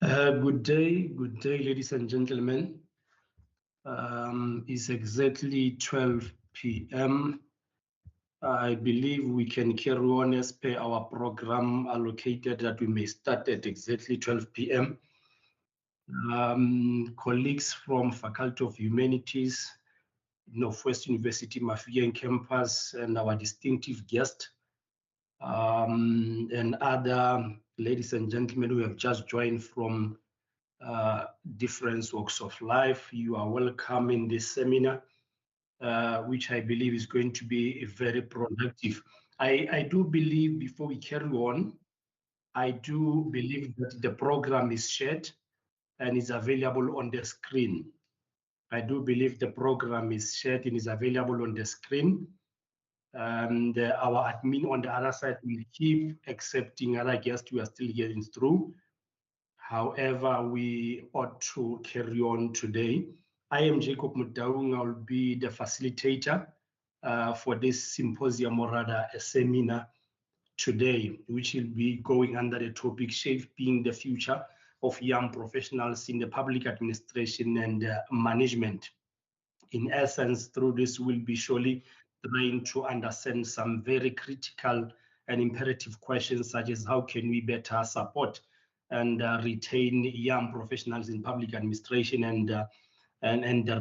Good day, ladies and gentlemen. It's exactly 12 p.m. I believe we can carry on as per our program allocated that we may start at exactly 12 p.m. Colleagues from Faculty of Humanities, Northwest University Mafikeng campus, and our distinctive guest, and other ladies and gentlemen who have just joined from different walks of life. You are welcome in this seminar, which I believe is going to be very productive. I do believe, before we carry on, I do believe that the program is shared and is available on the screen. I do believe the program is shared and is available on the screen. And our admin on the other side will keep accepting other guests we are still getting through. However, we ought to carry on today. I am Jacob Mudaung. I will be the facilitator for this symposium, or rather a seminar today, which will be going under the topic Shaping the Future of Young Professionals in the Public Administration and Management. In essence, through this, we'll be surely trying to understand some very critical and imperative questions, such as how can we better support and retain young professionals in public administration, and the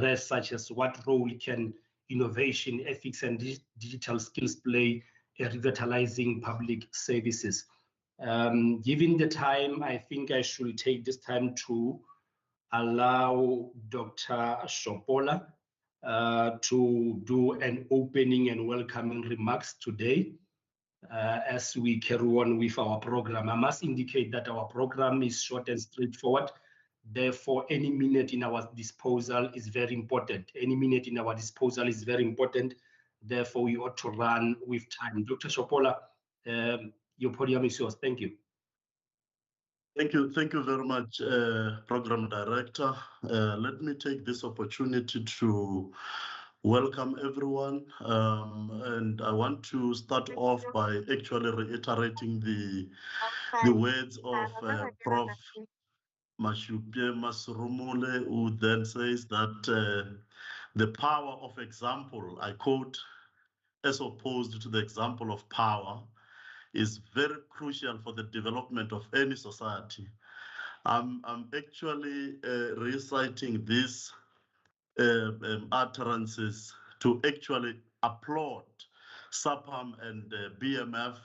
rest, such as what role can innovation, ethics, and digital skills play in revitalizing public services. Given the time, I think I should take this time to allow Dr. Sopola to do an opening and welcoming remarks today. As we carry on with our program, I must indicate that our program is short and straightforward. Therefore, any minute in our disposal is very important. Any minute in our disposal is very important. Therefore, we ought to run with time. Dr. Sopola, your podium is yours. Thank you. Thank you very much, Program Director. Let me take this opportunity to welcome everyone, and I want to start off by actually reiterating the words of Prof. Mashupie Masurumule, who then says that the power of example, I quote, as opposed to the example of power, is very crucial for the development of any society. I'm actually reciting these utterances to actually applaud Saapam and BMF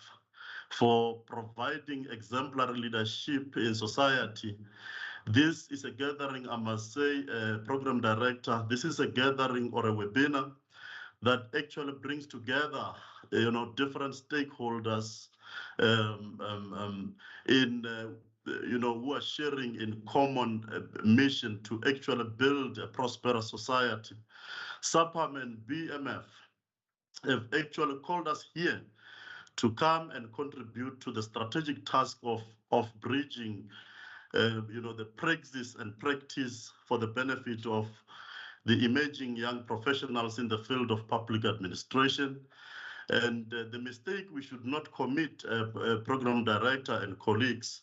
for providing exemplary leadership in society. This is a gathering, I must say, Program Director, this is a gathering or a webinar that actually brings together, different stakeholders who are sharing in common mission to actually build a prosperous society. Saapam and BMF have actually called us here to come and contribute to the strategic task of bridging, the praxis and practice for the benefit of the emerging young professionals in the field of public administration. And the mistake we should not commit, Program Director and colleagues,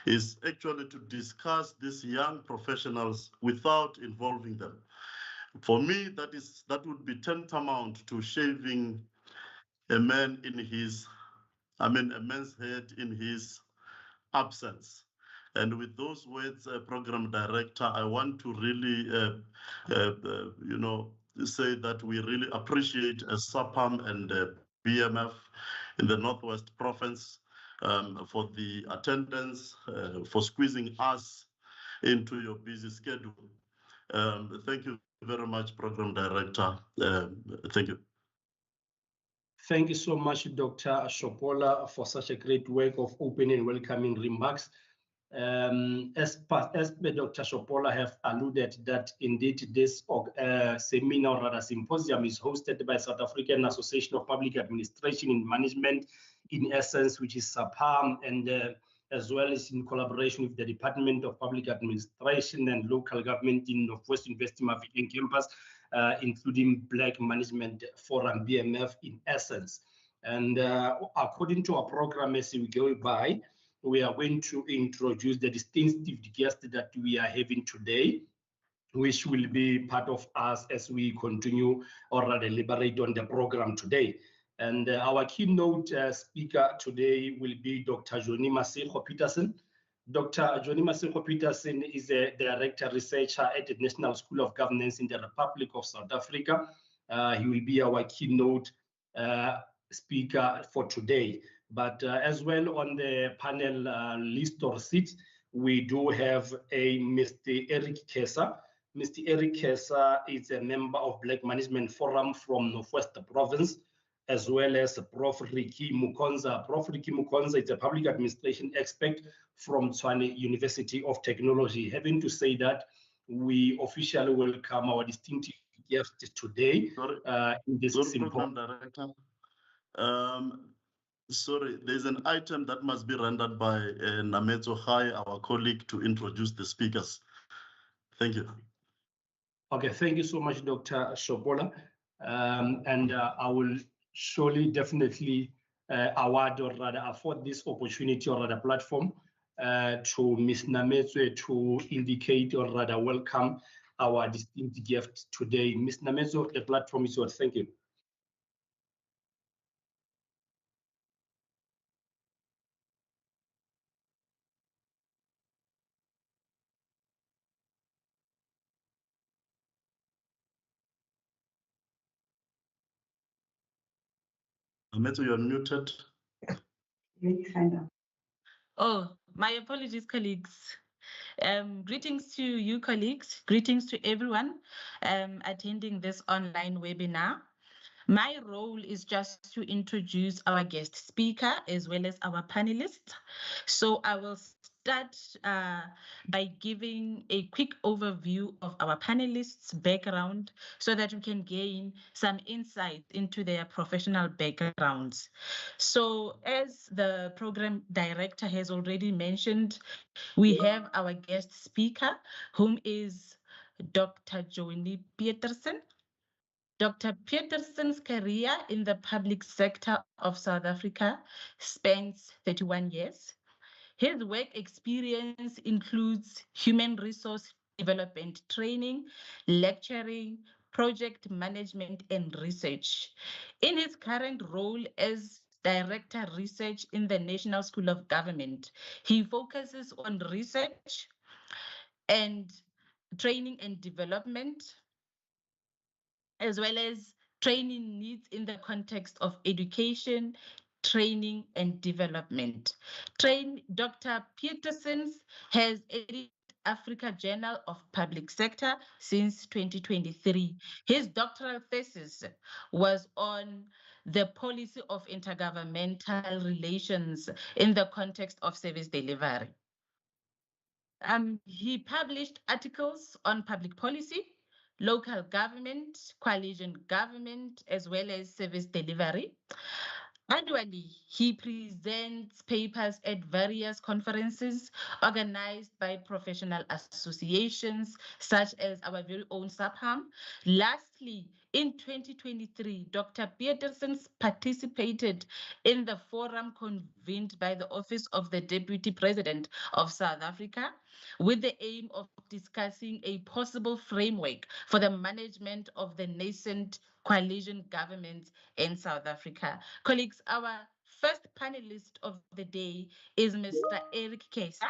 is actually to discuss these young professionals without involving them. For me, that would be tantamount to shaving a man's head in his absence. And with those words, Program Director, I want to really, say that we really appreciate Saapam and BMF in the Northwest Province for the attendance, for squeezing us into your busy schedule. Thank you very much, Program Director. Thank you. Thank you so much, Dr. Sopola, for such a great work of opening and welcoming remarks. As Dr. Sopola have alluded, that indeed this seminar or rather symposium is hosted by South African Association of Public Administration and Management, in essence, which is Saapam, and as well as in collaboration with the Department of Public Administration and Local Government in Northwest University Mafikeng campus, including Black Management Forum, BMF, in essence. And according to our program as we go by, we are going to introduce the distinctive guest that we are having today, which will be part of us as we continue or deliberate on the program today. And our keynote speaker today will be Dr. Johnny Masego Peterson. Dr. Johnny Masego Peterson is a director researcher at the National School of Governance in the Republic of South Africa. He will be our keynote speaker for today. But as well on the panel list or seat, we do have a Mr. Eric Kesa. Mr. Eric Kesa is a member of Black Management Forum from Northwest Province, as well as Prof. Ricky Mukonza. Prof. Ricky Mukonza is a public administration expert from Tshwane University of Technology. Having to say that, we officially welcome our distinctive guest today in this symposium. Director. Sorry, there's an item that must be rendered by Nametso Hai, our colleague, to introduce the speakers. Thank you. Okay, thank you so much, Dr. Shobola. And I will surely definitely award or rather afford this opportunity or rather platform to Ms. Nametso to indicate or rather welcome our distinct guest today. Ms. Nametso, the platform is yours. Thank you. Nametso, you are muted. Oh, my apologies, colleagues. Greetings to you, colleagues. Greetings to everyone attending this online webinar. My role is just to introduce our guest speaker as well as our panelists. So I will start by giving a quick overview of our panelists' background so that we can gain some insight into their professional backgrounds. So as the program director has already mentioned, we have our guest speaker, whom is Dr. Johnny Peterson. Dr. Peterson's career in the public sector of South Africa spans 31 years. His work experience includes human resource development training, lecturing, project management, and research. In his current role as Director Research in the National School of Government, he focuses on research and training and development, as well as training needs in the context of education, training, and development. Dr. Peterson has edited Africa Journal of Public Sector since 2023. His doctoral thesis was on the policy of intergovernmental relations in the context of service delivery. He published articles on public policy, local government, coalition government, as well as service delivery. Annually, he presents papers at various conferences organized by professional associations, such as our very own Saapam. Lastly, in 2023, Dr. Peterson participated in the forum convened by the Office of the Deputy President of South Africa with the aim of discussing a possible framework for the management of the nascent coalition governments in South Africa. Colleagues, our first panelist of the day is Mr. Eric Kesa.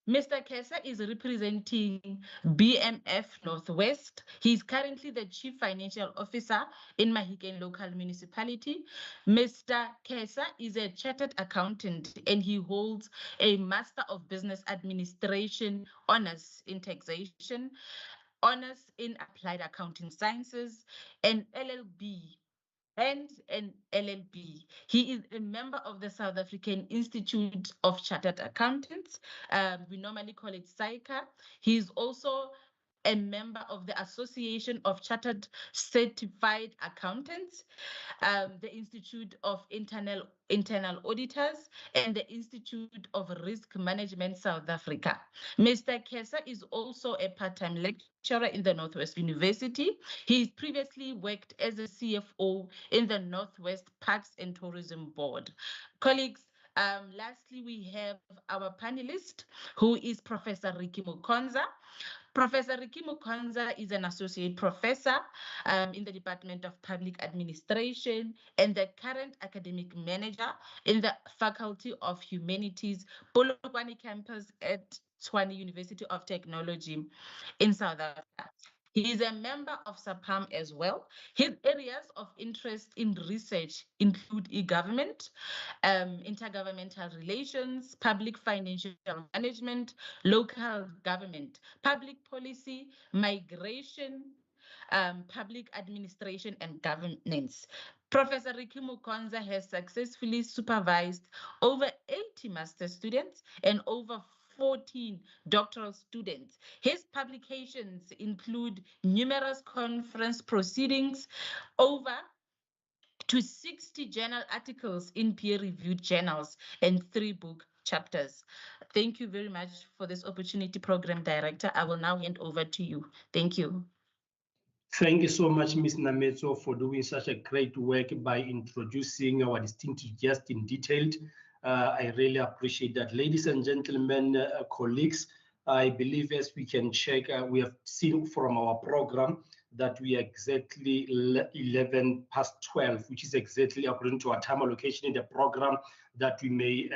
Mr. Kesa is representing BMF Northwest. He is currently the Chief Financial Officer in Mahikeng Local Municipality. Mr. Kesa is a chartered accountant and he holds a Master of Business Administration, Honors in Taxation, Honors in Applied Accounting Sciences, and LLB and an LLB. He is a member of the South African Institute of Chartered Accountants. We normally call it SAICA. He is also a member of the Association of Chartered Certified Accountants, the Institute of Internal Auditors, and the Institute of Risk Management South Africa. Mr. Kesa is also a part-time lecturer in the Northwest University. He's previously worked as a CFO in the Northwest Parks and Tourism Board. Colleagues, Lastly, we have our panelist, who is Professor Ricky Mukonza. Professor Ricky Mukonza is an associate professor in the Department of Public Administration and the current academic manager in the Faculty of Humanities, Polokwane campus at Tshwane University of Technology in South Africa. He is a member of Saapam as well. His areas of interest in research include e-government, intergovernmental relations, public financial management, local government, public policy, migration, public administration, and governance. Professor Ricky Mukonza has successfully supervised over 80 master's students and over 14 doctoral students. His publications include numerous conference proceedings, over to 60 journal articles in peer-reviewed journals, and 3 book chapters. Thank you very much for this opportunity, Program Director. I will now hand over to you. Thank you. Thank you so much, Ms. Nametso, for doing such a great work by introducing our distinct guest in detail. I really appreciate that. Ladies and gentlemen, colleagues, I believe as we can check, we have seen from our program that we are exactly 11 past 12, which is exactly according to our time allocation in the program, that we may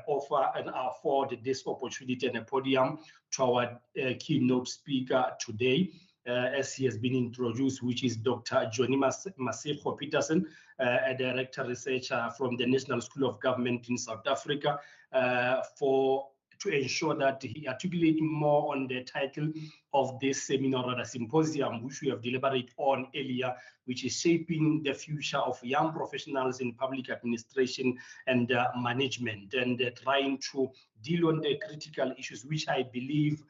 offer and afford this opportunity and a podium to our keynote speaker today. As he has been introduced, which is Dr. Johnny Masego Peterson, a director researcher from the National School of Government in South Africa, to ensure that he articulates more on the title of this seminar or the symposium, which we have deliberated on earlier, which is shaping the future of young professionals in public administration and management, and trying to deal on the critical issues, which I believe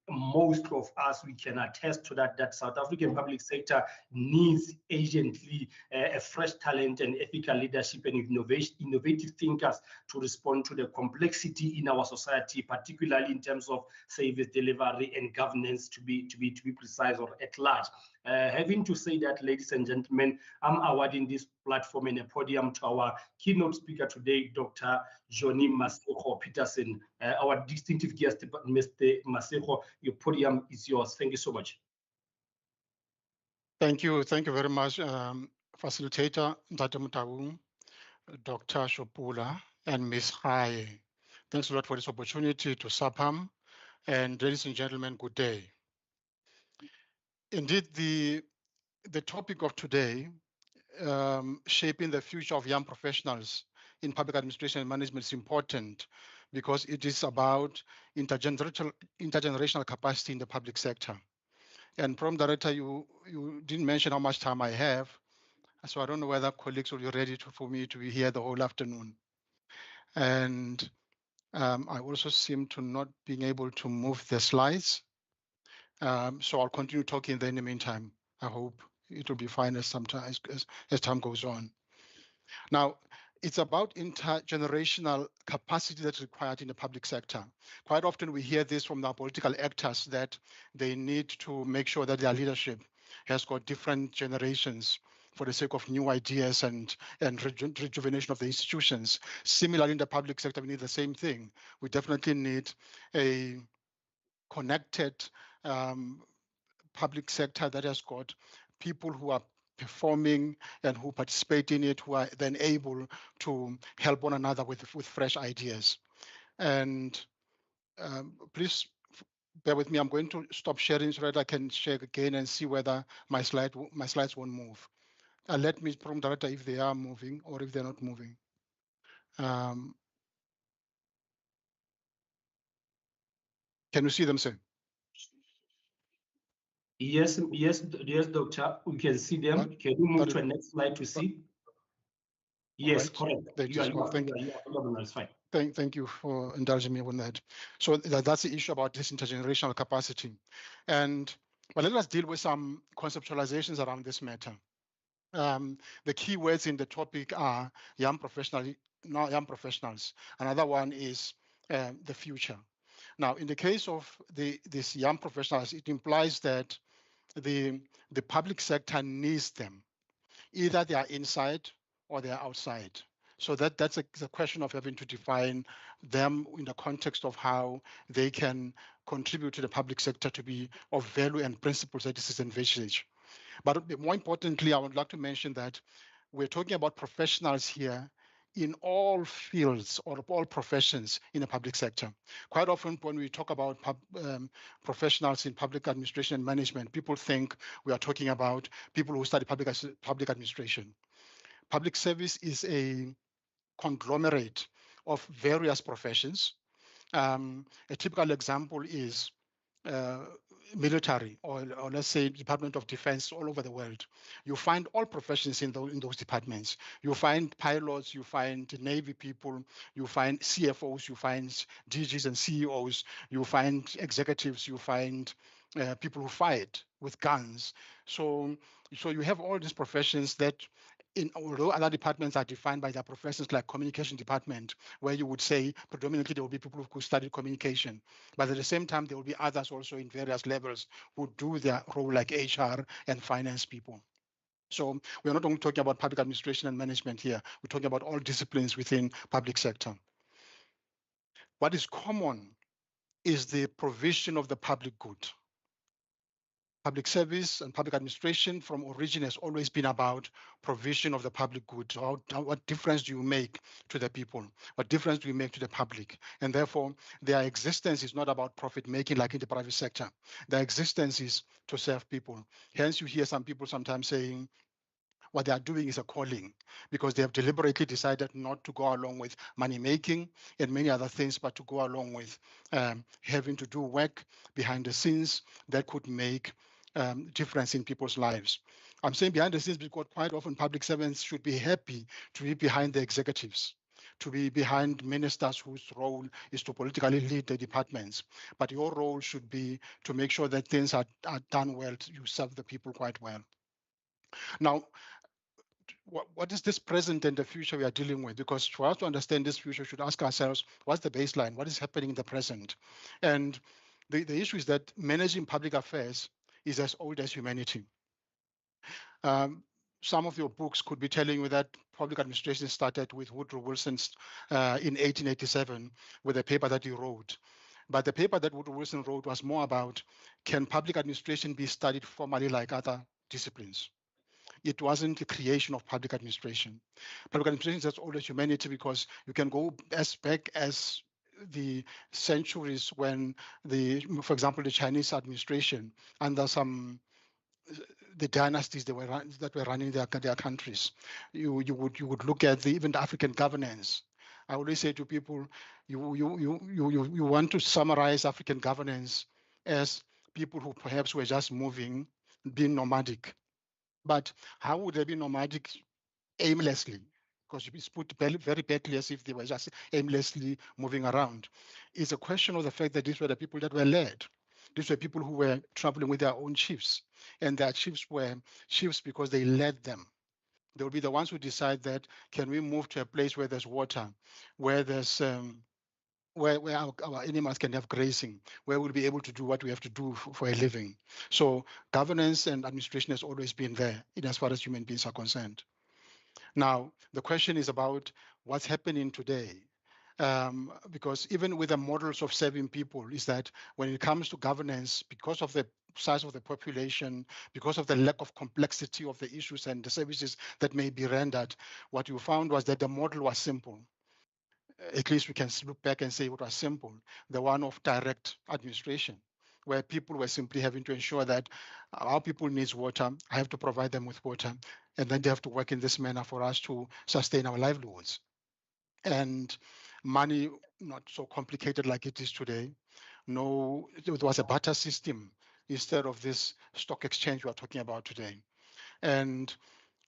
most of us, we can attest to that South African public sector needs urgently a fresh talent and ethical leadership and innovative thinkers to respond to the complexity in our society, particularly in terms of service delivery and governance, to be precise, or at large. Having to say that, ladies and gentlemen, I'm awarding this platform and a podium to our keynote speaker today, Dr. Johnny Masego Peterson. Our distinctive guest, Mr. Masego, your podium is yours. Thank you so much. Thank you very much, Facilitator Ndate Mutawu, Dr. Shopula, and Ms. Haye. Thanks a lot for this opportunity to Saapam. And ladies and gentlemen, good day. Indeed, the topic of today, shaping the future of young professionals in public administration and management, is important because it is about intergenerational capacity in the public sector. And Program Director, you didn't mention how much time I have, so I don't know whether colleagues will be ready for me to be here the whole afternoon. And I also seem to not being able to move the slides. So I'll continue talking there in the meantime. I hope it will be fine as time goes on. Now, it's about intergenerational capacity that's required in the public sector. Quite often we hear this from the political actors that they need to make sure that their leadership has got different generations for the sake of new ideas and rejuvenation of the institutions. Similarly, in the public sector, we need the same thing. We definitely need a connected public sector that has got people who are performing and who participate in it, who are then able to help one another with fresh ideas. And please bear with me. I'm going to stop sharing so that I can share again and see whether my slides won't move. Let me, Program Director, if they are moving or if they're not moving. Can you see them, sir? Yes, Doctor. We can see them. What? Can you move to the next slide to see? Yes, right. Correct. That's fine. Thank you for indulging me on that. So that's the issue about this intergenerational capacity. But let us deal with some conceptualizations around this matter. The key words in the topic are young professionals. Another one is the future. Now, in the case of these young professionals, it implies that the public sector needs them. Either they are inside or they are outside. So that's a question of having to define them in the context of how they can contribute to the public sector to be of value and principles that this is envisaged. But more importantly, I would like to mention that we're talking about professionals here in all fields or all professions in the public sector. Quite often when we talk about professionals in public administration and management, people think we are talking about people who study public administration. Public service is a conglomerate of various professions. A typical example is military or let's say Department of Defense all over the world. You find all professions in those departments. You find pilots, you find Navy people, you find CFOs, you find DGs and CEOs, you find executives, you find people who fight with guns. So you have all these professions that although other departments are defined by their professions like communication department, where you would say predominantly there will be people who study communication, but at the same time there will be others also in various levels who do their role like HR and finance people. So we're not only talking about public administration and management here, we're talking about all disciplines within public sector. What is common is the provision of the public good. Public service and public administration from origin has always been about provision of the public good. What difference do you make to the people? What difference do you make to the public? And therefore, their existence is not about profit making like in the private sector. Their existence is to serve people. Hence, you hear some people sometimes saying, what they are doing is a calling because they have deliberately decided not to go along with money making and many other things, but to go along with having to do work behind the scenes that could make difference in people's lives. I'm saying behind the scenes because quite often public servants should be happy to be behind the executives, to be behind ministers whose role is to politically lead the departments. But your role should be to make sure that things are done well, you serve the people quite well. Now, what is this present and the future we are dealing with? Because for us to understand this future, we should ask ourselves, what's the baseline? What is happening in the present? And the issue is that managing public affairs is as old as humanity. Some of your books could be telling you that public administration started with Woodrow Wilson in 1887 with a paper that he wrote. But the paper that Woodrow Wilson wrote was more about, can public administration be studied formally like other disciplines? It wasn't the creation of public administration. Public administration is as old as humanity because you can go as back as the centuries when for example, the Chinese administration under the dynasties that were running their countries. You would look at even the African governance. I always say to people, you want to summarize African governance as people who perhaps were just moving, being nomadic. But how would they be nomadic aimlessly? Because it's put very badly as if they were just aimlessly moving around. It's a question of the fact that these were the people that were led. These were people who were traveling with their own chiefs. And their chiefs were chiefs because they led them. They will be the ones who decide that, can we move to a place where there's water, where there's where our animals can have grazing, where we'll be able to do what we have to do for a living. So governance and administration has always been there in as far as human beings are concerned. Now, the question is about what's happening today. Because even with the models of serving people is that when it comes to governance, because of the size of the population, because of the lack of complexity of the issues and the services that may be rendered, what you found was that the model was simple. At least we can look back and say it was simple, the one of direct administration, where people were simply having to ensure that our people needs water, I have to provide them with water, and then they have to work in this manner for us to sustain our livelihoods. And money, not so complicated like it is today. No, it was a barter system instead of this stock exchange we are talking about today. And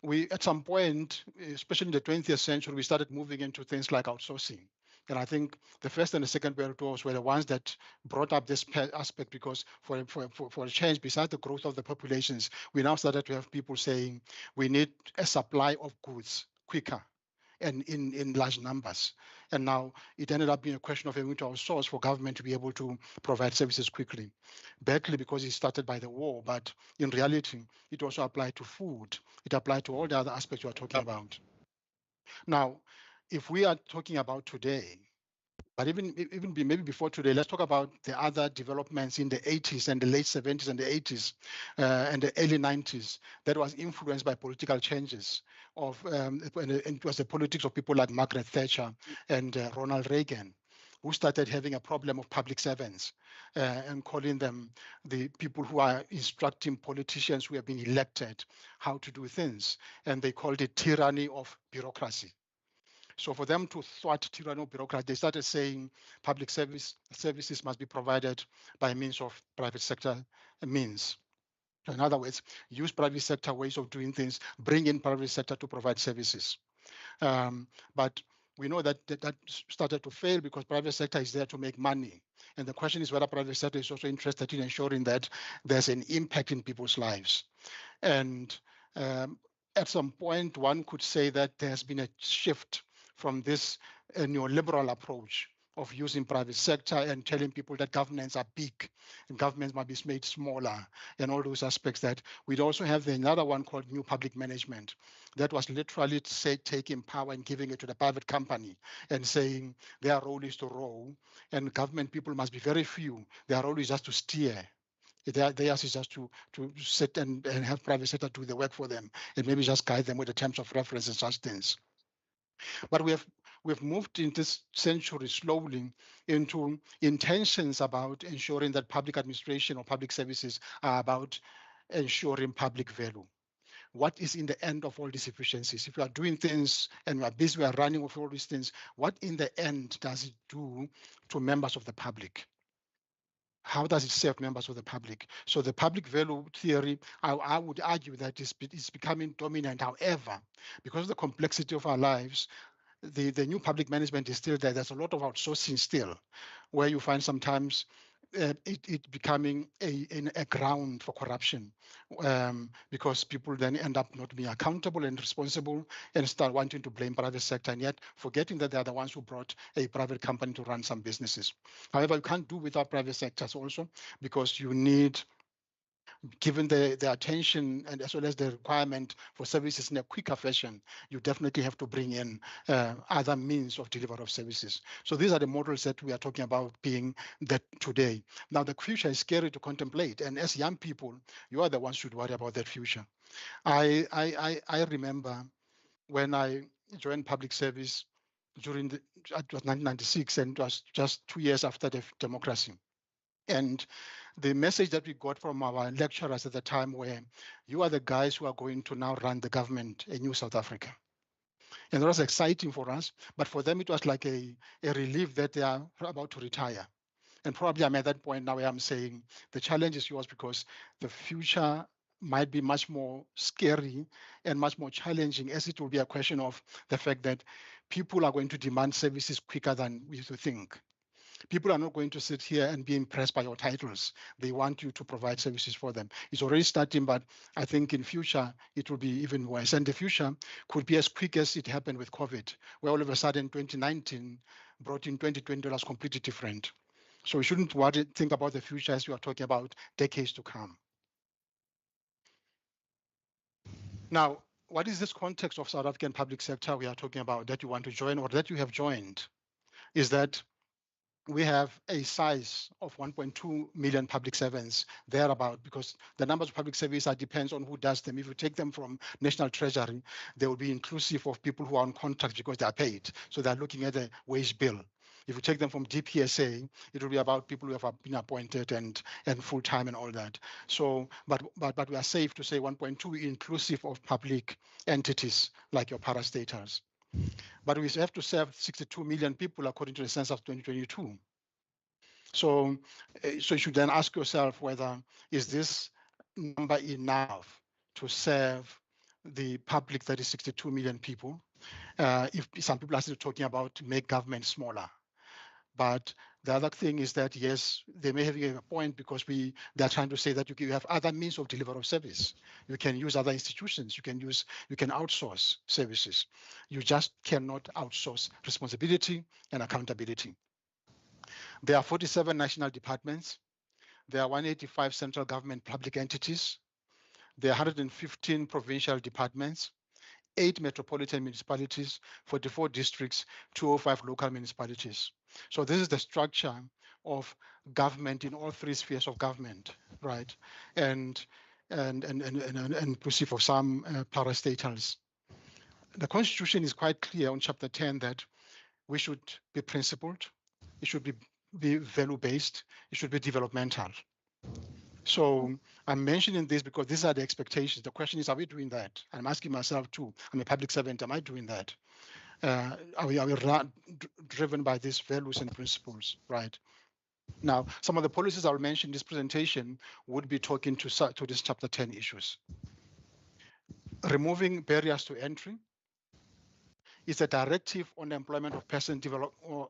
we, at some point, especially in the 20th century, we started moving into things like outsourcing. And I think the First and the Second World Wars were the ones that brought up this aspect, because for a change, besides the growth of the populations, we now started to have people saying we need a supply of goods quicker and in large numbers. And now it ended up being a question of having to outsource for government to be able to provide services quickly. Badly because it started by the war, but in reality, it also applied to food. It applied to all the other aspects you are talking about. Now, if we are talking about today, but maybe before today, let's talk about the other developments in the 80s and the late 70s and the 80s and the early 90s that was influenced by political changes and it was the politics of people like Margaret Thatcher and Ronald Reagan, who started having a problem of public servants and calling them the people who are instructing politicians who have been elected how to do things. And they called it tyranny of bureaucracy. So for them to thwart tyranny of bureaucracy, they started saying public services must be provided by means of private sector means. In other words, use private sector ways of doing things, bring in private sector to provide services. But we know that started to fail because private sector is there to make money. And the question is whether private sector is also interested in ensuring that there's an impact in people's lives. And at some point, one could say that there has been a shift from this neoliberal approach of using private sector and telling people that governments are big and governments might be made smaller and all those aspects. That we'd also have another one called new public management that was literally taking power and giving it to the private company and saying their role is to row and government people must be very few. Their role is just to steer. Theirs is just to sit and have private sector do the work for them and maybe just guide them with the terms of reference and such things. But we've moved in this century slowly into intentions about ensuring that public administration or public services are about ensuring public value. What is in the end of all these efficiencies? If we are doing things and we are busy, we are running with all these things, what in the end does it do to members of the public? How does it serve members of the public? So the public value theory, I would argue that it's becoming dominant. However, because of the complexity of our lives, the new public management is still there. There's a lot of outsourcing still, where you find sometimes it becoming a ground for corruption, because people then end up not being accountable and responsible and start wanting to blame private sector and yet forgetting that they're the ones who brought a private company to run some businesses. However, you can't do without private sectors also because you need, given the attention and as well as the requirement for services in a quicker fashion, you definitely have to bring in other means of delivery of services. So these are the models that we are talking about being that today. Now, the future is scary to contemplate. And as young people, you are the ones who should worry about that future. I remember when I joined public service it was 1996, and it was just 2 years after the democracy. And the message that we got from our lecturers at the time were, you are the guys who are going to now run the government in New South Africa. And that was exciting for us, but for them it was like a relief that they are about to retire. And probably I'm at that point now where I'm saying the challenge is yours because the future might be much more scary and much more challenging, as it will be a question of the fact that people are going to demand services quicker than we used to think. People are not going to sit here and be impressed by your titles. They want you to provide services for them. It's already starting, but I think in future, it will be even worse. And the future could be as quick as it happened with COVID, where all of a sudden 2019 brought in 2020 was completely different. So we shouldn't think about the future as we are talking about decades to come. Now, what is this context of South African public sector we are talking about that you want to join or that you have joined? Is that we have a size of 1.2 million public servants thereabout, because the numbers of public service depends on who does them. If you take them from National Treasury, they will be inclusive of people who are on contract because they are paid. So they're looking at a wage bill. If you take them from DPSA, it will be about people who have been appointed and full-time and all that. So, but we are safe to say 1.2 inclusive of public entities like your parastatals. But we have to serve 62 million people according to the census of 2022. So you should then ask yourself whether is this number enough to serve the public that is 62 million people? If some people are still talking about to make government smaller. But the other thing is that, yes, they may have a point because they're trying to say that you have other means of delivery of service. You can use other institutions. You can outsource services. You just cannot outsource responsibility and accountability. There are 47 national departments. There are 185 central government public entities. There are 115 provincial departments. 8 metropolitan municipalities, 44 districts, 205 local municipalities. So this is the structure of government in all 3 spheres of government, right? And inclusive of some parastatals. The Constitution is quite clear on Chapter 10 that we should be principled, it should be value-based, it should be developmental. So I'm mentioning this because these are the expectations. The question is, are we doing that? I'm asking myself too. I'm a public servant. Am I doing that? Are we driven by these values and principles, right? Now, some of the policies I'll mention in this presentation would be talking to this Chapter 10 issues. Removing barriers to entry is a directive on the employment of persons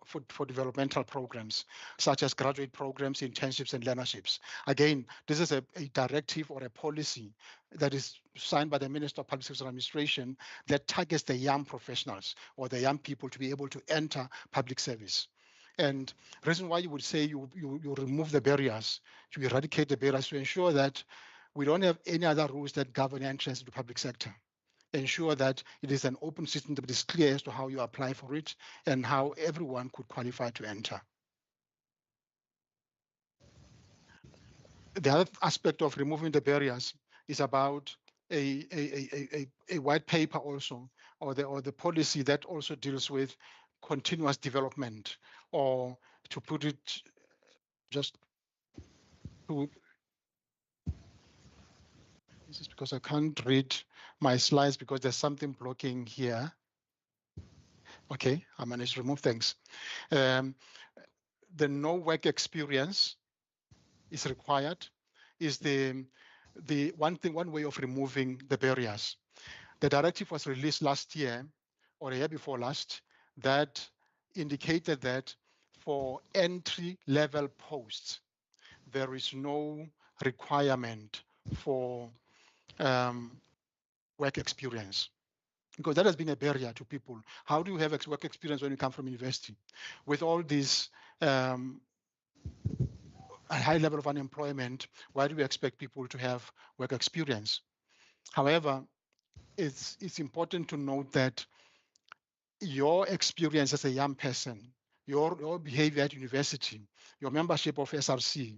for developmental programs, such as graduate programs, internships, and learnerships. Again, this is a directive or a policy that is signed by the Minister of Public Service Administration that targets the young professionals or the young people to be able to enter public service. And the reason why you would say you remove the barriers, to eradicate the barriers, to ensure that we don't have any other rules that govern entrance to the public sector. Ensure that it is an open system that is clear as to how you apply for it and how everyone could qualify to enter. The other aspect of removing the barriers is about a white paper also, or the policy that also deals with continuous development, or to put it just to, this is because I can't read my slides because there's something blocking here. Okay, I managed to remove things. The no work experience is required, is the one way of removing the barriers. The directive was released last year or a year before last that indicated that for entry-level posts, there is no requirement for work experience, because that has been a barrier to people. How do you have work experience when you come from university? With all this a high level of unemployment, why do we expect people to have work experience? However, it's important to note that your experience as a young person, your behavior at university, your membership of SRC,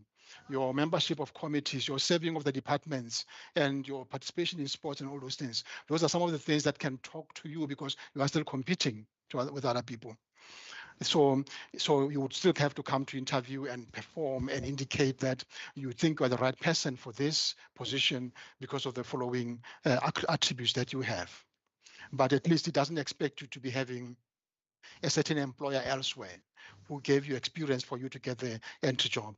your membership of committees, your serving of the departments, and your participation in sports and all those things. Those are some of the things that can talk to you because you are still competing with other people. So you would still have to come to interview and perform and indicate that you think you are the right person for this position because of the following attributes that you have. But at least it doesn't expect you to be having a certain employer elsewhere who gave you experience for you to get the entry job.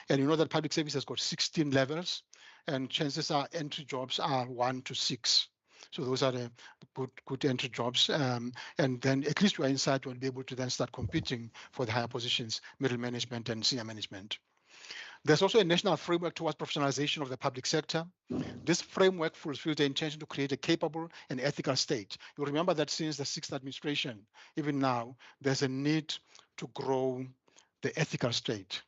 And you know that public service has got 16 levels, and chances are entry jobs are 1 to 6. So those are the good entry jobs. And then at least you are inside, you will be able to then start competing for the higher positions, middle management and senior management. There's also a national framework towards professionalization of the public sector. This framework fulfills the intention to create a capable and ethical state. You remember that since the 6th administration, even now, there's a need to grow the ethical state.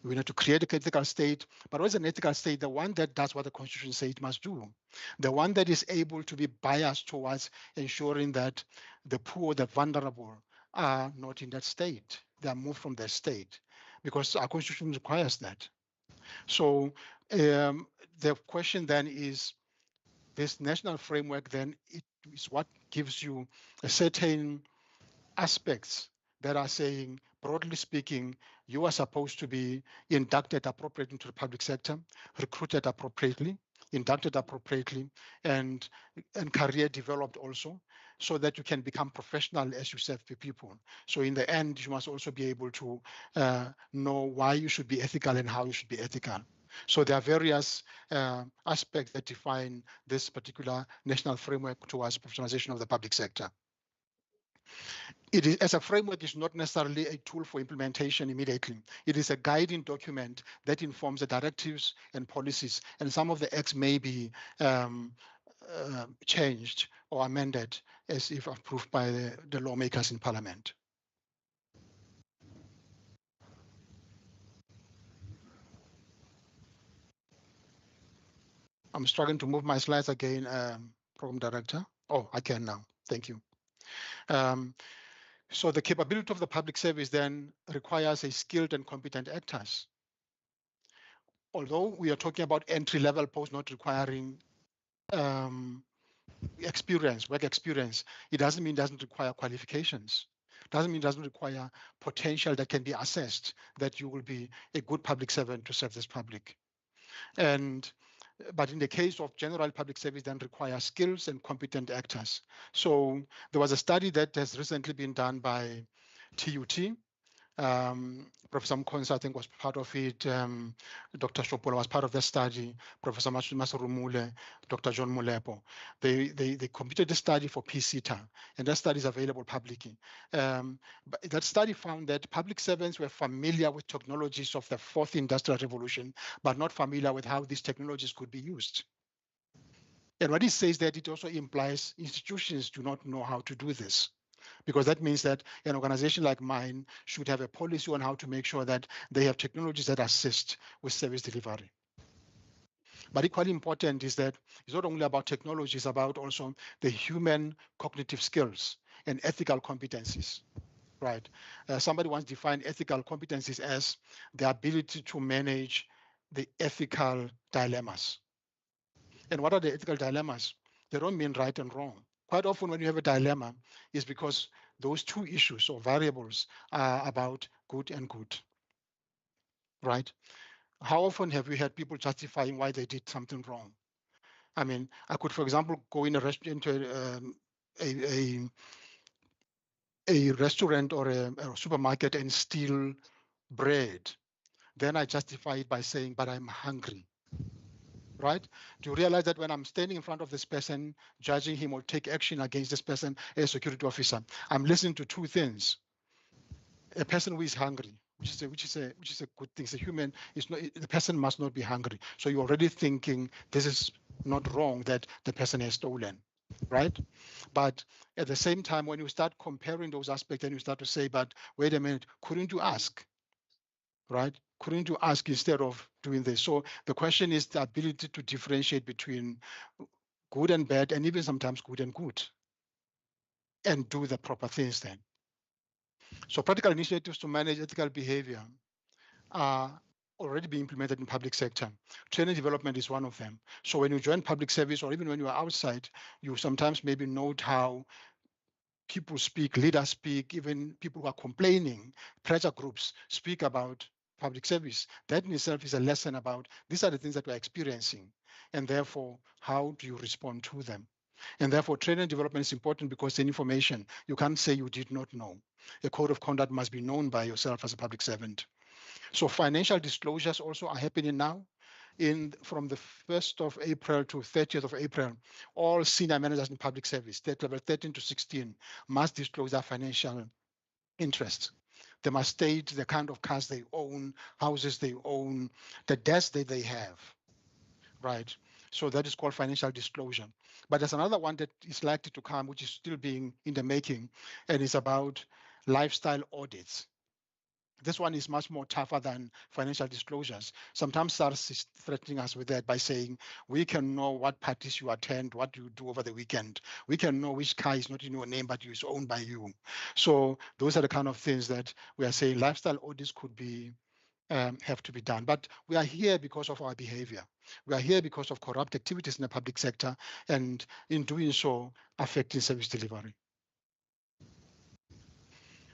We need to create an ethical state, but what is an ethical state? The one that does what the Constitution says it must do. The one that is able to be biased towards ensuring that the poor, the vulnerable are not in that state. They are moved from their state because our Constitution requires that. So the question then is, this national framework then it is what gives you a certain aspects that are saying, broadly speaking, you are supposed to be inducted appropriately into the public sector, recruited appropriately, inducted appropriately, and career developed also, so that you can become professional as you serve the people. So in the end, you must also be able to know why you should be ethical and how you should be ethical. So there are various aspects that define this particular national framework towards professionalization of the public sector. It is, as a framework, is not necessarily a tool for implementation immediately. It is a guiding document that informs the directives and policies, and some of the acts may be changed or amended as if approved by the lawmakers in Parliament. I'm struggling to move my slides again, Program Director. Oh, I can now. Thank you. So the capability of the public service then requires a skilled and competent actors. Although we are talking about entry-level posts not requiring work experience, it doesn't mean it doesn't require qualifications. Doesn't mean it doesn't require potential that can be assessed that you will be a good public servant to serve this public. But in the case of general public service, then requires skills and competent actors. So there was a study that has recently been done by TUT. Professor Mkhonsa, I think, was part of it. Dr. Shopola was part of the study. Professor Masurumule, Dr. John Mulepo. They completed the study for PCTA, and that study is available publicly. But that study found that public servants were familiar with technologies of the fourth industrial revolution, but not familiar with how these technologies could be used. And what it says that it also implies institutions do not know how to do this, because that means that an organization like mine should have a policy on how to make sure that they have technologies that assist with service delivery. But equally important is that it's not only about technology, it's about also the human cognitive skills and ethical competencies, right? Somebody once defined ethical competencies as the ability to manage the ethical dilemmas. And what are the ethical dilemmas? They don't mean right and wrong. Quite often when you have a dilemma, it's because those two issues or variables are about good and good, right? How often have we had people justifying why they did something wrong? I mean, I could, for example, go in a restaurant, into a restaurant or a supermarket and steal bread. Then I justify it by saying, but I'm hungry. Right? Do you realize that when I'm standing in front of this person, judging him or take action against this person as a security officer, I'm listening to two things. A person who is hungry, which is a good thing. It's a human. It's not, the person must not be hungry. So you're already thinking this is not wrong that the person has stolen, right? But at the same time, when you start comparing those aspects, then you start to say, but wait a minute, couldn't you ask? Right? Couldn't you ask instead of doing this? So the question is the ability to differentiate between good and bad, and even sometimes good and good, and do the proper things then. So practical initiatives to manage ethical behavior are already being implemented in public sector. Training development is one of them. So when you join public service, or even when you are outside, you sometimes maybe note how people speak, leaders speak, even people who are complaining, pressure groups speak about public service. That in itself is a lesson about these are the things that we're experiencing, and therefore, how do you respond to them? And therefore, training and development is important because the information, you can't say you did not know. A code of conduct must be known by yourself as a public servant. So financial disclosures also are happening now. From the 1st of April to 30th of April, all senior managers in public service, state level 13 to 16, must disclose their financial interests. They must state the kind of cars they own, houses they own, the debts that they have, right? So that is called financial disclosure. But there's another one that is likely to come, which is still being in the making, and it's about lifestyle audits. This one is much more tougher than financial disclosures. Sometimes SARS is threatening us with that by saying, we can know what parties you attend, what you do over the weekend. We can know which car is not in your name, but is owned by you. So those are the kind of things that we are saying lifestyle audits could be have to be done. But we are here because of our behavior. We are here because of corrupt activities in the public sector, and in doing so, affecting service delivery.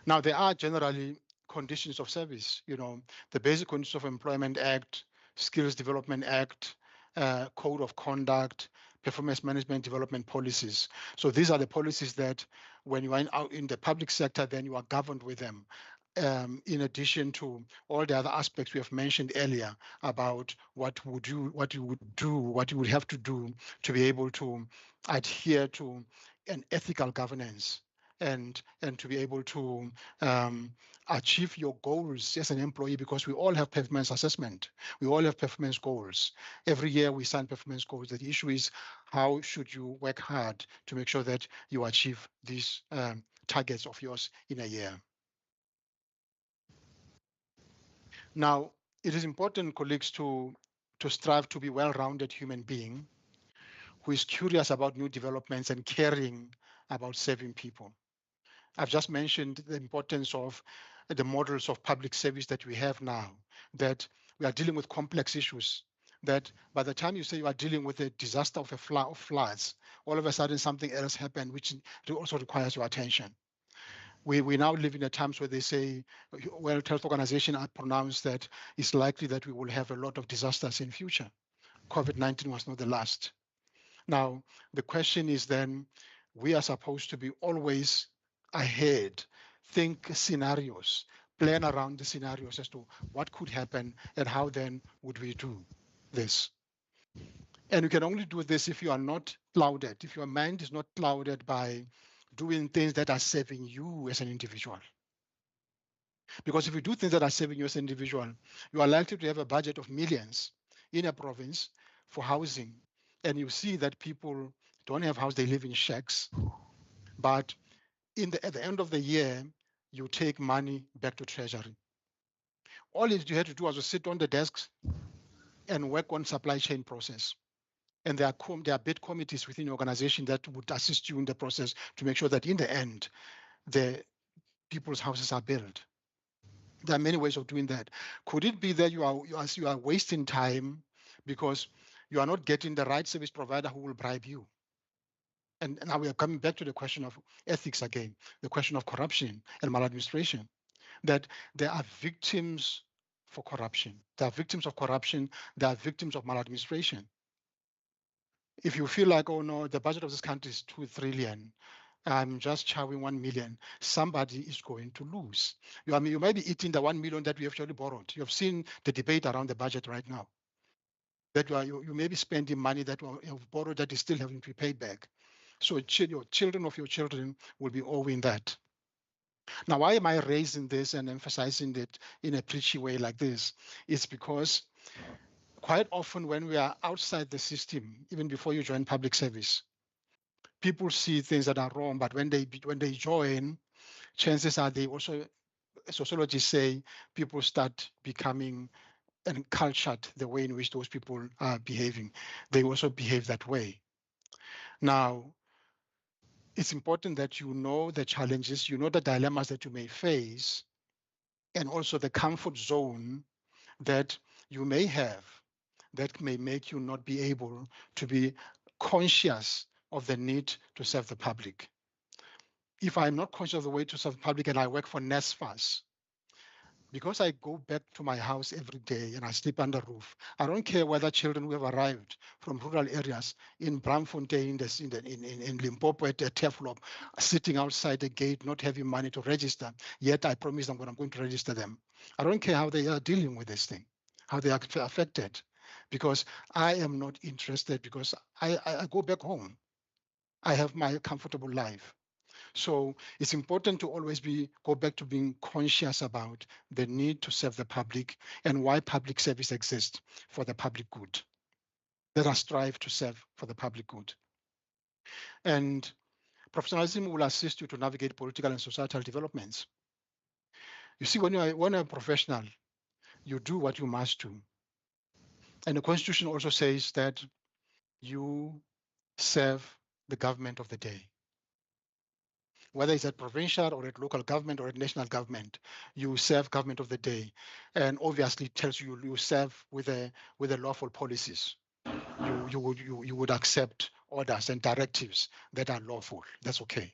Now, there are generally conditions of service, the Basic Conditions of Employment Act, Skills Development Act, Code of Conduct, Performance Management Development Policies. So these are the policies that when you are out in the public sector, then you are governed with them. In addition to all the other aspects we have mentioned earlier about what you would have to do to be able to adhere to an ethical governance and to be able to achieve your goals as an employee, because we all have performance assessment. We all have performance goals. Every year we sign performance goals. The issue is how should you work hard to make sure that you achieve these targets of yours in a year. Now, it is important, colleagues, to strive to be well-rounded human being who is curious about new developments and caring about serving people. I've just mentioned the importance of the models of public service that we have now, that we are dealing with complex issues, that by the time you say you are dealing with a disaster of floods, all of a sudden something else happened, which also requires your attention. We now live in a times where they say, World Health Organization are pronounced that it's likely that we will have a lot of disasters in future. COVID-19 was not the last. Now, the question is then, we are supposed to be always ahead, think scenarios, plan around the scenarios as to what could happen and how then would we do this. And you can only do this if you are not clouded, if your mind is not clouded by doing things that are serving you as an individual. Because if you do things that are serving you as an individual, you are likely to have a budget of millions in a province for housing. And you see that people don't have house, they live in shacks. But at the end of the year, you take money back to Treasury. All you had to do was to sit on the desks and work on supply chain process. And there are bid committees within the organization that would assist you in the process to make sure that in the end, the people's houses are built. There are many ways of doing that. Could it be that you are wasting time because you are not getting the right service provider who will bribe you? And now we are coming back to the question of ethics again, the question of corruption and maladministration, that there are victims for corruption. There are victims of corruption. There are victims of maladministration. If you feel like, oh no, the budget of this country is 2 trillion, I'm just charging 1 million, somebody is going to lose. You might be eating the 1 million that we actually borrowed. You have seen the debate around the budget right now. That you may be spending money that you have borrowed that is still having to be paid back. So your children of your children will be owing that. Now, why am I raising this and emphasizing it in a preachy way like this? It's because quite often when we are outside the system, even before you join public service, people see things that are wrong, but when they join, chances are they also, sociologists say, people start becoming cultured the way in which those people are behaving. They also behave that way. Now, it's important that you know the challenges, you know the dilemmas that you may face, and also the comfort zone that you may have that may make you not be able to be conscious of the need to serve the public. If I'm not conscious of the way to serve the public and I work for NSFAS, because I go back to my house every day and I sleep under roof, I don't care whether children who have arrived from rural areas in Braamfontein, in Limpopo at Teflop, sitting outside the gate, not having money to register, yet I promise them when I'm going to register them. I don't care how they are dealing with this thing, how they are affected, because I am not interested, because I go back home. I have my comfortable life. So it's important to always go back to being conscious about the need to serve the public and why public service exists for the public good. Let us strive to serve for the public good. And professionalism will assist you to navigate political and societal developments. You see, when you're a professional, you do what you must do. And the Constitution also says that you serve the government of the day. Whether it's at provincial or at local government or at national government, you serve government of the day, and obviously tells you serve with lawful policies. You would accept orders and directives that are lawful. That's okay.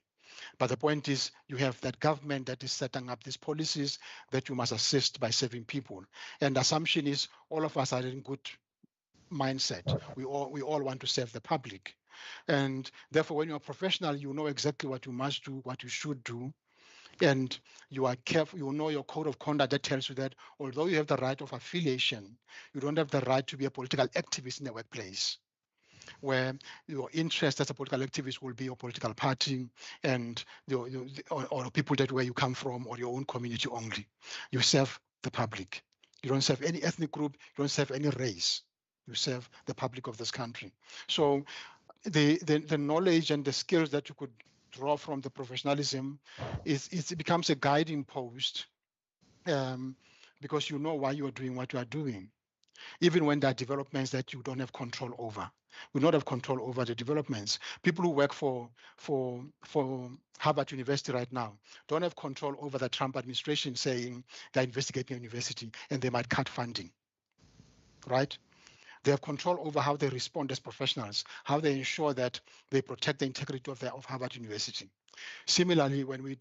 But the point is, you have that government that is setting up these policies that you must assist by serving people. And the assumption is all of us are in good mindset. We all want to serve the public. And therefore, when you're a professional, you know exactly what you must do, what you should do. And you are careful, you know your code of conduct that tells you that although you have the right of affiliation, you don't have the right to be a political activist in the workplace, where your interest as a political activist will be your political party and or people that where you come from or your own community only. You serve the public. You don't serve any ethnic group, you don't serve any race. You serve the public of this country. So the knowledge and the skills that you could draw from the professionalism it becomes a guiding post because you know why you are doing what you are doing, even when there are developments that you don't have control over. We not have control over the developments. People who work for Harvard University right now don't have control over the Trump administration saying they're investigating a university and they might cut funding, right? They have control over how they respond as professionals, how they ensure that they protect the integrity of Harvard University. Similarly, when we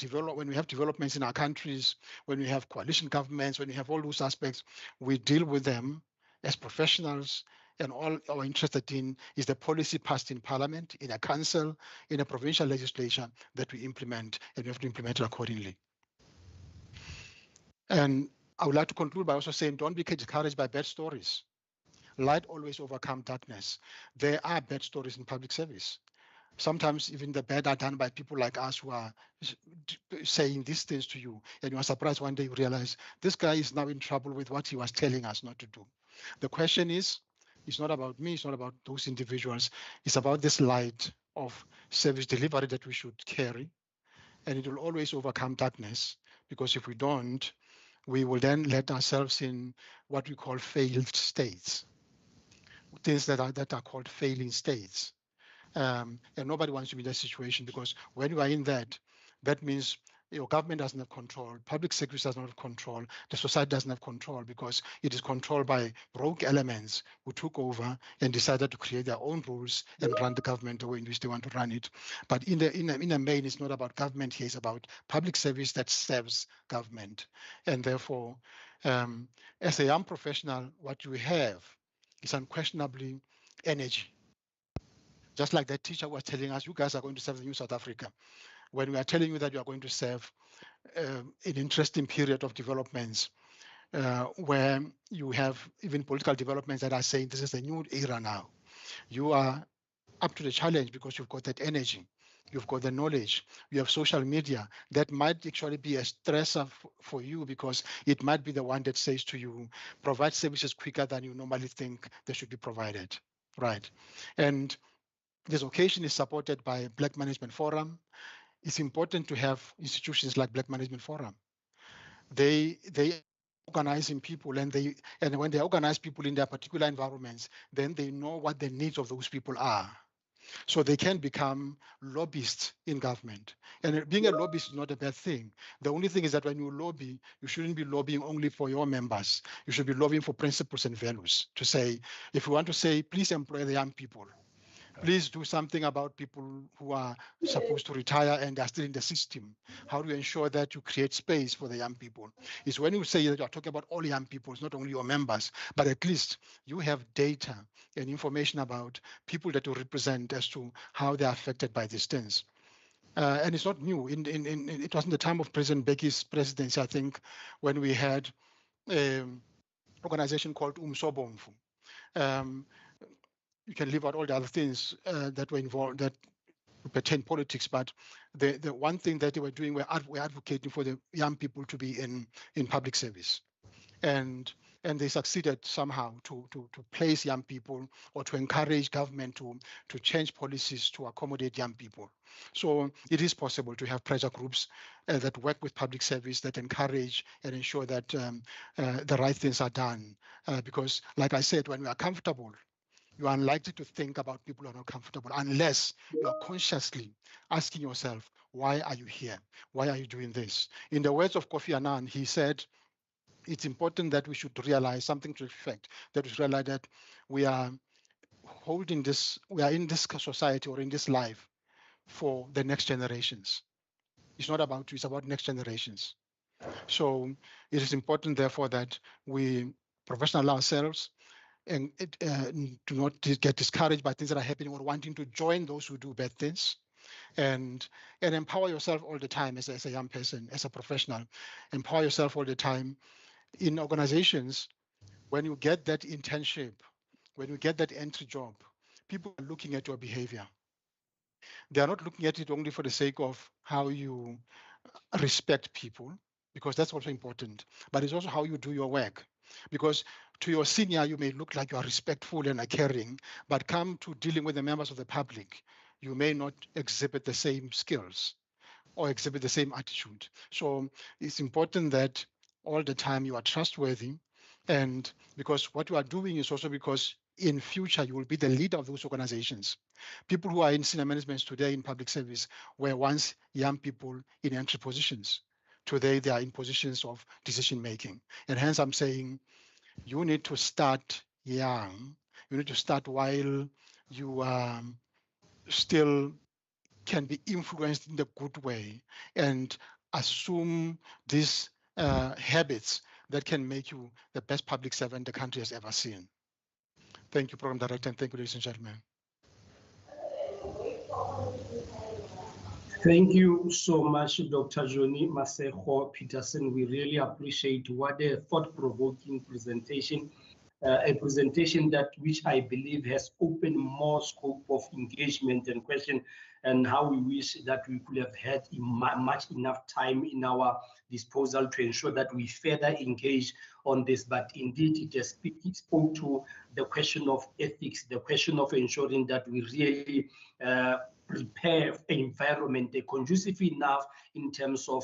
have developments in our countries, when we have coalition governments, when we have all those aspects, we deal with them as professionals, and all are interested in is the policy passed in parliament, in a council, in a provincial legislature that we implement, and we have to implement it accordingly. And I would like to conclude by also saying, don't be discouraged by bad stories. Light always overcomes darkness. There are bad stories in public service. Sometimes even the bad are done by people like us who are saying these things to you, and you are surprised one day you realize this guy is now in trouble with what he was telling us not to do. The question is, it's not about me, it's not about those individuals, it's about this light of service delivery that we should carry, and it will always overcome darkness, because if we don't, we will then let ourselves in what we call failed states, things that are called failing states. And nobody wants to be in that situation, because when you are in that, that means your government doesn't have control, public sector does not have control, the society doesn't have control, because it is controlled by rogue elements who took over and decided to create their own rules and run the government the way in which they want to run it. But in the main, it's not about government here, it's about public service that serves government. And therefore, as a young professional, what you have is unquestionably energy. Just like that teacher was telling us, you guys are going to serve the new South Africa. When we are telling you that you are going to serve an interesting period of developments, where you have even political developments that are saying this is a new era now. You are up to the challenge because you've got that energy, you've got the knowledge, you have social media that might actually be a stressor for you, because it might be the one that says to you, provide services quicker than you normally think they should be provided, right? And this occasion is supported by Black Management Forum. It's important to have institutions like Black Management Forum. They organizing people, and when they organize people in their particular environments, then they know what the needs of those people are. So they can become lobbyists in government. And being a lobbyist is not a bad thing. The only thing is that when you lobby, you shouldn't be lobbying only for your members. You should be lobbying for principles and values, to say, if you want to say, please employ the young people, please do something about people who are supposed to retire and are still in the system. How do you ensure that you create space for the young people? It's when you say that you're talking about all young people, it's not only your members, but at least you have data and information about people that you represent as to how they're affected by these things. And it's not new. It wasn't the time of President Beki's presidency, I think, when we had an organization called Umsobomfu. You can leave out all the other things that were involved, that pertain politics, but the one thing that they were doing, we're advocating for the young people to be in public service, and they succeeded somehow to place young people, or to encourage government to change policies to accommodate young people. So it is possible to have pressure groups that work with public service, that encourage and ensure that the right things are done, because like I said, when we are comfortable, you are unlikely to think about people who are not comfortable, unless you are consciously asking yourself, why are you here? Why are you doing this? In the words of Kofi Annan, he said, it's important that we should realize something to the effect, that we realize that we are in this society, or in this life, for the next generations. It's not about you, it's about next generations. So it is important, therefore, that we professionalize ourselves, and do not get discouraged by things that are happening, or wanting to join those who do bad things, and empower yourself all the time as a young person, as a professional. Empower yourself all the time in organizations. When you get that internship, when you get that entry job, people are looking at your behavior. They are not looking at it only for the sake of how you respect people, because that's also important, but it's also how you do your work. Because to your senior, you may look like you are respectful and caring, but come to dealing with the members of the public, you may not exhibit the same skills or exhibit the same attitude. So it's important that all the time you are trustworthy, and because what you are doing is also because in future you will be the leader of those organizations. People who are in senior management today in public service were once young people in entry positions. Today they are in positions of decision making. And hence I'm saying you need to start young. You need to start while you still can be influenced in the good way and assume these habits that can make you the best public servant the country has ever seen. Thank you, Program Director, and thank you, ladies and gentlemen. Thank you so much, Dr. Johnny Masego Peterson. We really appreciate what a thought-provoking presentation, a presentation that which I believe has opened more scope of engagement and question, and how we wish that we could have had much enough time in our disposal to ensure that we further engage on this. But indeed, it spoke to the question of ethics, the question of ensuring that we really prepare an environment conducive enough in terms of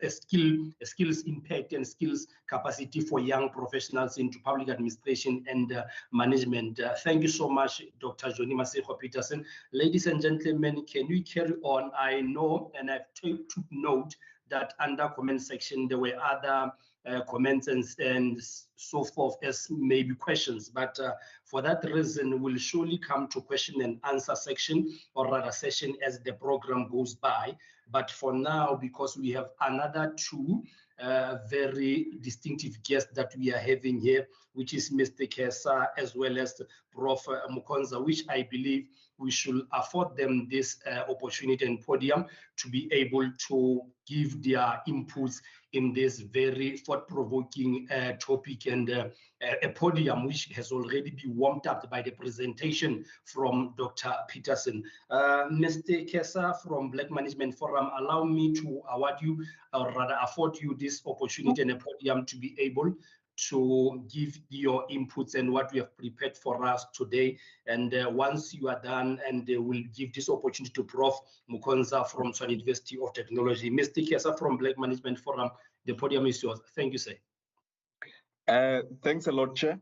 skills impact and skills capacity for young professionals into public administration and management. Thank you so much, Dr. Johnny Masego Peterson. Ladies and gentlemen, can we carry on? I know, and I've took note that under comment section there were other comments and so forth as maybe questions, but for that reason we'll surely come to question and answer section, or rather session, as the program goes by. But for now, because we have another two very distinctive guests that we are having here, which is Mr. Kesa as well as Prof. Mukonza, which I believe we should afford them this opportunity and podium to be able to give their inputs in this very thought-provoking topic, and a podium which has already been warmed up by the presentation from Dr. Peterson. Mr. Kesa from Black Management Forum, allow me to award you, or rather afford you, this opportunity and a podium to be able to give your inputs and what we have prepared for us today. And once you are done, and we'll give this opportunity to Prof. Mukonza from Tshwane University of Technology. Mr. Kesa from Black Management Forum, the podium is yours. Thank you, sir. Thanks a lot, Chair.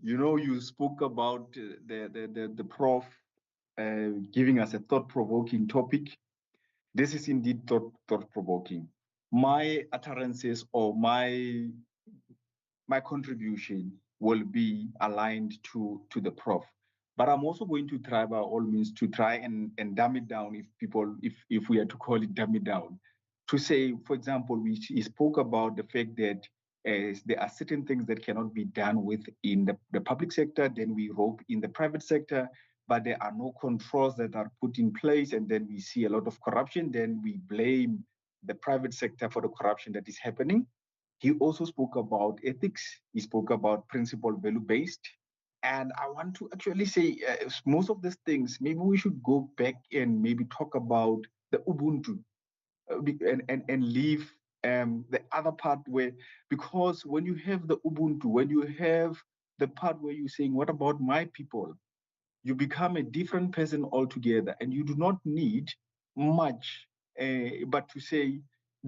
You spoke about the Prof giving us a thought-provoking topic. This is indeed thought-provoking. My utterances or my contribution will be aligned to the Prof. But I'm also going to try by all means to try and dumb it down, if we are to call it dumb it down. To say, for example, he spoke about the fact that there are certain things that cannot be done within the public sector, then we rope in the private sector, but there are no controls that are put in place, and then we see a lot of corruption, then we blame the private sector for the corruption that is happening. He also spoke about ethics. He spoke about principle value-based. And I want to actually say most of these things, maybe we should go back and maybe talk about the Ubuntu and leave the other part where, because when you have the Ubuntu, when you have the part where you're saying, what about my people? You become a different person altogether, and you do not need much, but to say,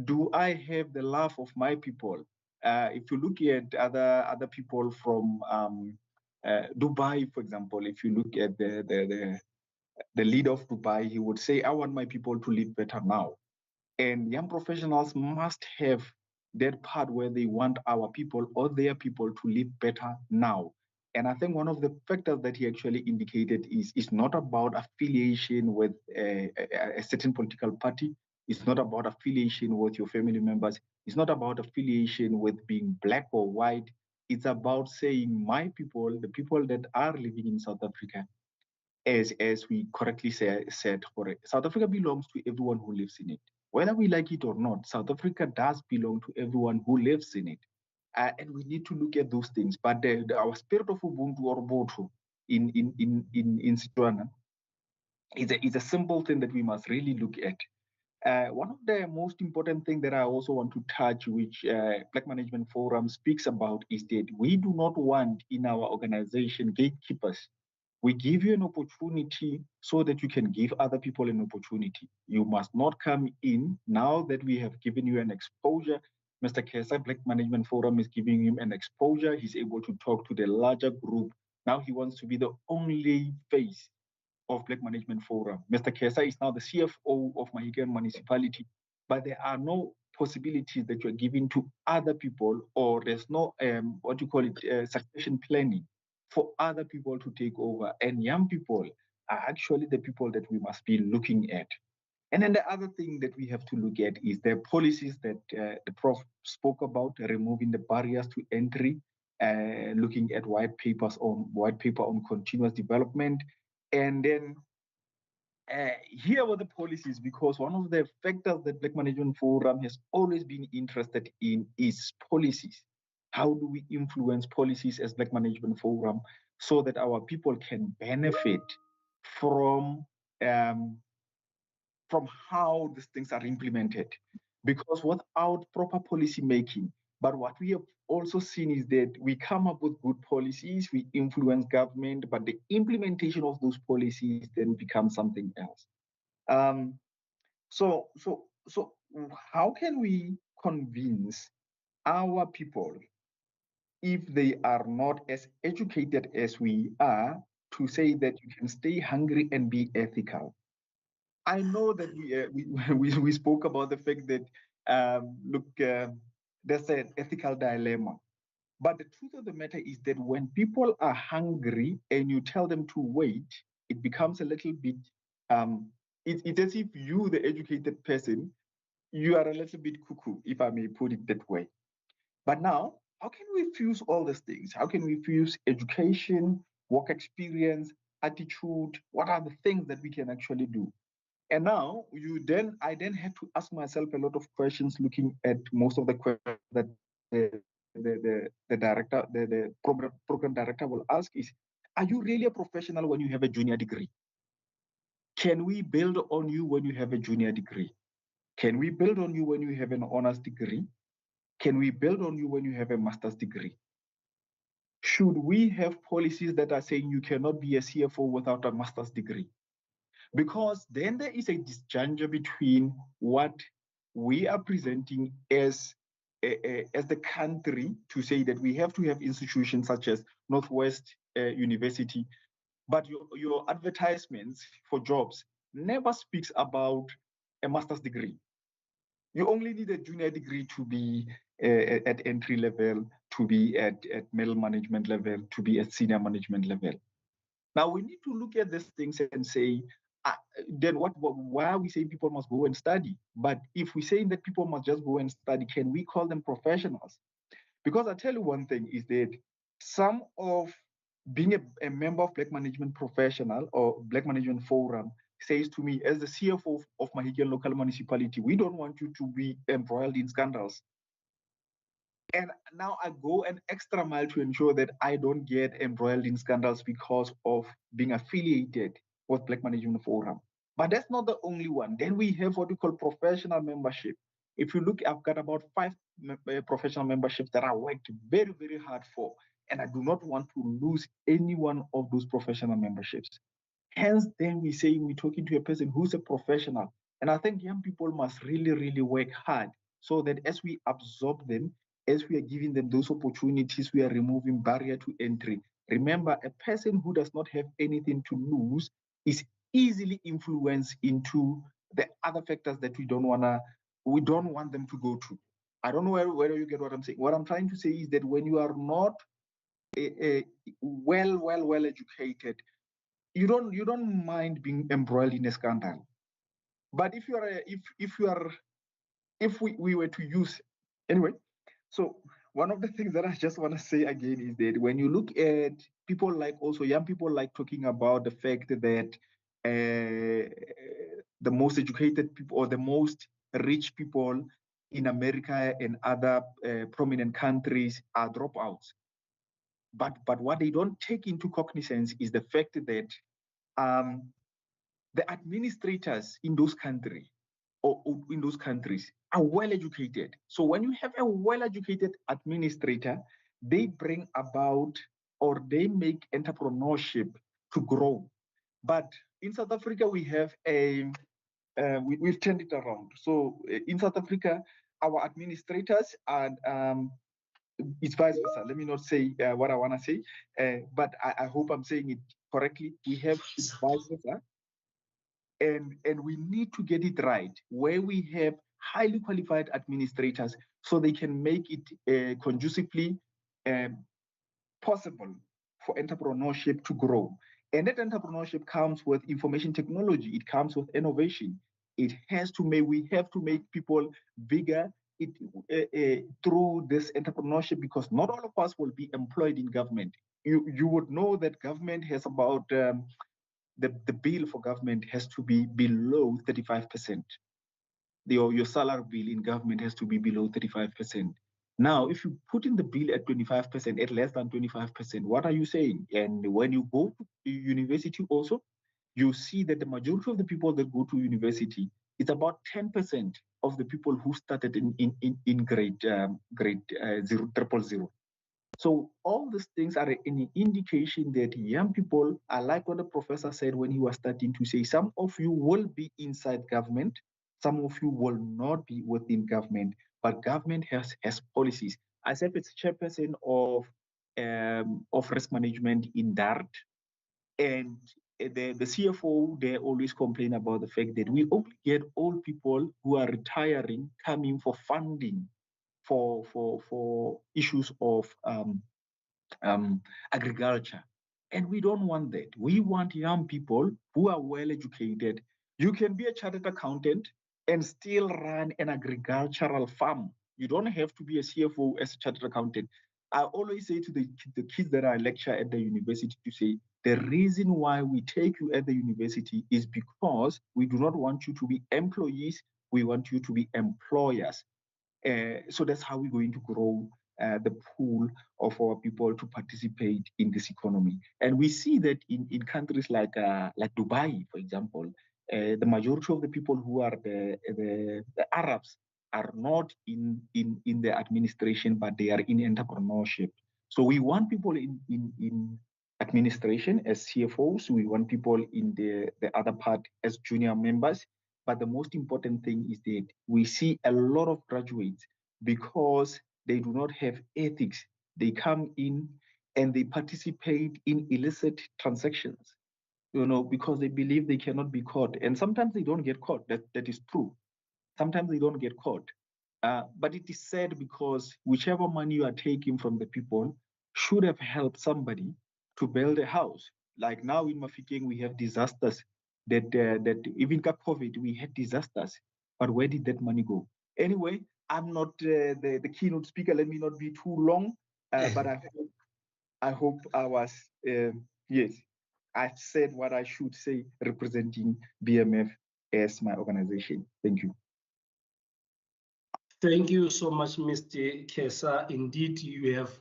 do I have the love of my people? If you look at other people from Dubai, for example, if you look at the leader of Dubai, he would say, I want my people to live better now. And young professionals must have that part where they want our people or their people to live better now. And I think one of the factors that he actually indicated is not about affiliation with a certain political party. It's not about affiliation with your family members. It's not about affiliation with being black or white. It's about saying my people, the people that are living in South Africa, as we correctly said, South Africa belongs to everyone who lives in it. Whether we like it or not, South Africa does belong to everyone who lives in it. And we need to look at those things. But our spirit of Ubuntu or Botho in Setswana is a simple thing that we must really look at. One of the most important things that I also want to touch, which Black Management Forum speaks about, is that we do not want in our organization gatekeepers. We give you an opportunity so that you can give other people an opportunity. You must not come in now that we have given you an exposure. Mr. Kesa, Black Management Forum is giving him an exposure. He's able to talk to the larger group Now he wants to be the only face of Black Management Forum. Mr. Kesa is now the CFO of Mahigan Municipality, but there are no possibilities that you're giving to other people, or there's no, succession planning for other people to take over. And young people are actually the people that we must be looking at. And then the other thing that we have to look at is the policies that the Prof spoke about, removing the barriers to entry, looking at white paper on continuous development. And then here were the policies, because one of the factors that Black Management Forum has always been interested in is policies. How do we influence policies as Black Management Forum so that our people can benefit from how these things are implemented? Because without proper policy making, but what we have also seen is that we come up with good policies, we influence government, but the implementation of those policies then becomes something else. So how can we convince our people, if they are not as educated as we are, to say that you can stay hungry and be ethical? I know that we spoke about the fact that there's an ethical dilemma. But the truth of the matter is that when people are hungry and you tell them to wait, it becomes a little bit, it's as if you, the educated person, you are a little bit cuckoo, if I may put it that way. But now, how can we fuse all these things? How can we fuse education, work experience, attitude? What are the things that we can actually do? And now I then had to ask myself a lot of questions, looking at most of the questions that the director, the program director will ask is, are you really a professional when you have a junior degree? Can we build on you when you have a junior degree? Can we build on you when you have an honors degree? Can we build on you when you have a master's degree? Should we have policies that are saying you cannot be a CFO without a master's degree? Because then there is a disjuncture between what we are presenting as the country, to say that we have to have institutions such as Northwest University, but your advertisements for jobs never speaks about a master's degree. You only need a junior degree to be at entry level, to be at middle management level, to be at senior management level. Now we need to look at these things and say, then why are we saying people must go and study? But if we're saying that people must just go and study, can we call them professionals? Because I tell you one thing is that some of being a member of Black Management Professional or Black Management Forum says to me, as the CFO of Mahigan local municipality, we don't want you to be embroiled in scandals. And now I go an extra mile to ensure that I don't get embroiled in scandals because of being affiliated with Black Management Forum. But that's not the only one. Then we have what we call professional membership. If you look, I've got about 5 professional memberships that I worked very, very hard for. And I do not want to lose any one of those professional memberships. Hence, then we're talking to a person who's a professional. And I think young people must really, really work hard so that as we absorb them, as we are giving them those opportunities, we are removing barrier to entry. Remember, a person who does not have anything to lose is easily influenced into the other factors that we don't want them to go to. I don't know whether you get what I'm saying. What I'm trying to say is that when you are not well educated, you don't mind being embroiled in a scandal. But if we were to use anyway, so one of the things that I just want to say again is that when you look at people, like also young people, like talking about the fact that the most educated people or the most rich people in America and other prominent countries are dropouts. But what they don't take into cognizance is the fact that the administrators in those countries are well educated. So when you have a well educated administrator, they bring about, or they make entrepreneurship to grow. But in South Africa, we have we've turned it around. So in South Africa, our administrators are it's vice versa. Let me not say what I want to say, but I hope I'm saying it correctly. We have it's vice versa, and we need to get it right where we have highly qualified administrators so they can make it conducively possible for entrepreneurship to grow. And that entrepreneurship comes with information technology. It comes with innovation. It has to make, we have to make people bigger through this entrepreneurship, because not all of us will be employed in government. You would know that government has about, the bill for government has to be below 35%. Your salary bill in government has to be below 35%. Now, if you put in the bill at 25%, at less than 25%, what are you saying? And when you go to university also, you see that the majority of the people that go to university, it's about 10% of the people who started in grade 000. So all these things are an indication that young people, I like what the professor said when he was starting to say, some of you will be inside government, some of you will not be within government, but government has policies. I said it's chairperson of risk management in DART, and the CFO, they always complain about the fact that we only get old people who are retiring coming for funding for issues of agriculture. And we don't want that. We want young people who are well educated. You can be a chartered accountant and still run an agricultural farm. You don't have to be a CFO as a chartered accountant. I always say to the kids that I lecture at the university to say, the reason why we take you at the university is because we do not want you to be employees. We want you to be employers. So that's how we're going to grow the pool of our people to participate in this economy. And we see that in countries like Dubai, for example, the majority of the people who are the Arabs are not in the administration, but they are in entrepreneurship. So we want people in administration as CFOs. We want people in the other part as junior members. But the most important thing is that we see a lot of graduates, because they do not have ethics. They come in and they participate in illicit transactions, because they believe they cannot be caught. And sometimes they don't get caught. That is true. Sometimes they don't get caught. But it is sad, because whichever money you are taking from the people should have helped somebody to build a house. Like now in Mafikeng, we have disasters. That even got COVID, we had disasters. But where did that money go? Anyway, I'm not the keynote speaker. Let me not be too long. But I hope I was, yes, I said what I should say representing BMF as my organization. Thank you. Thank you so much, Mr. Kesa. Indeed, you have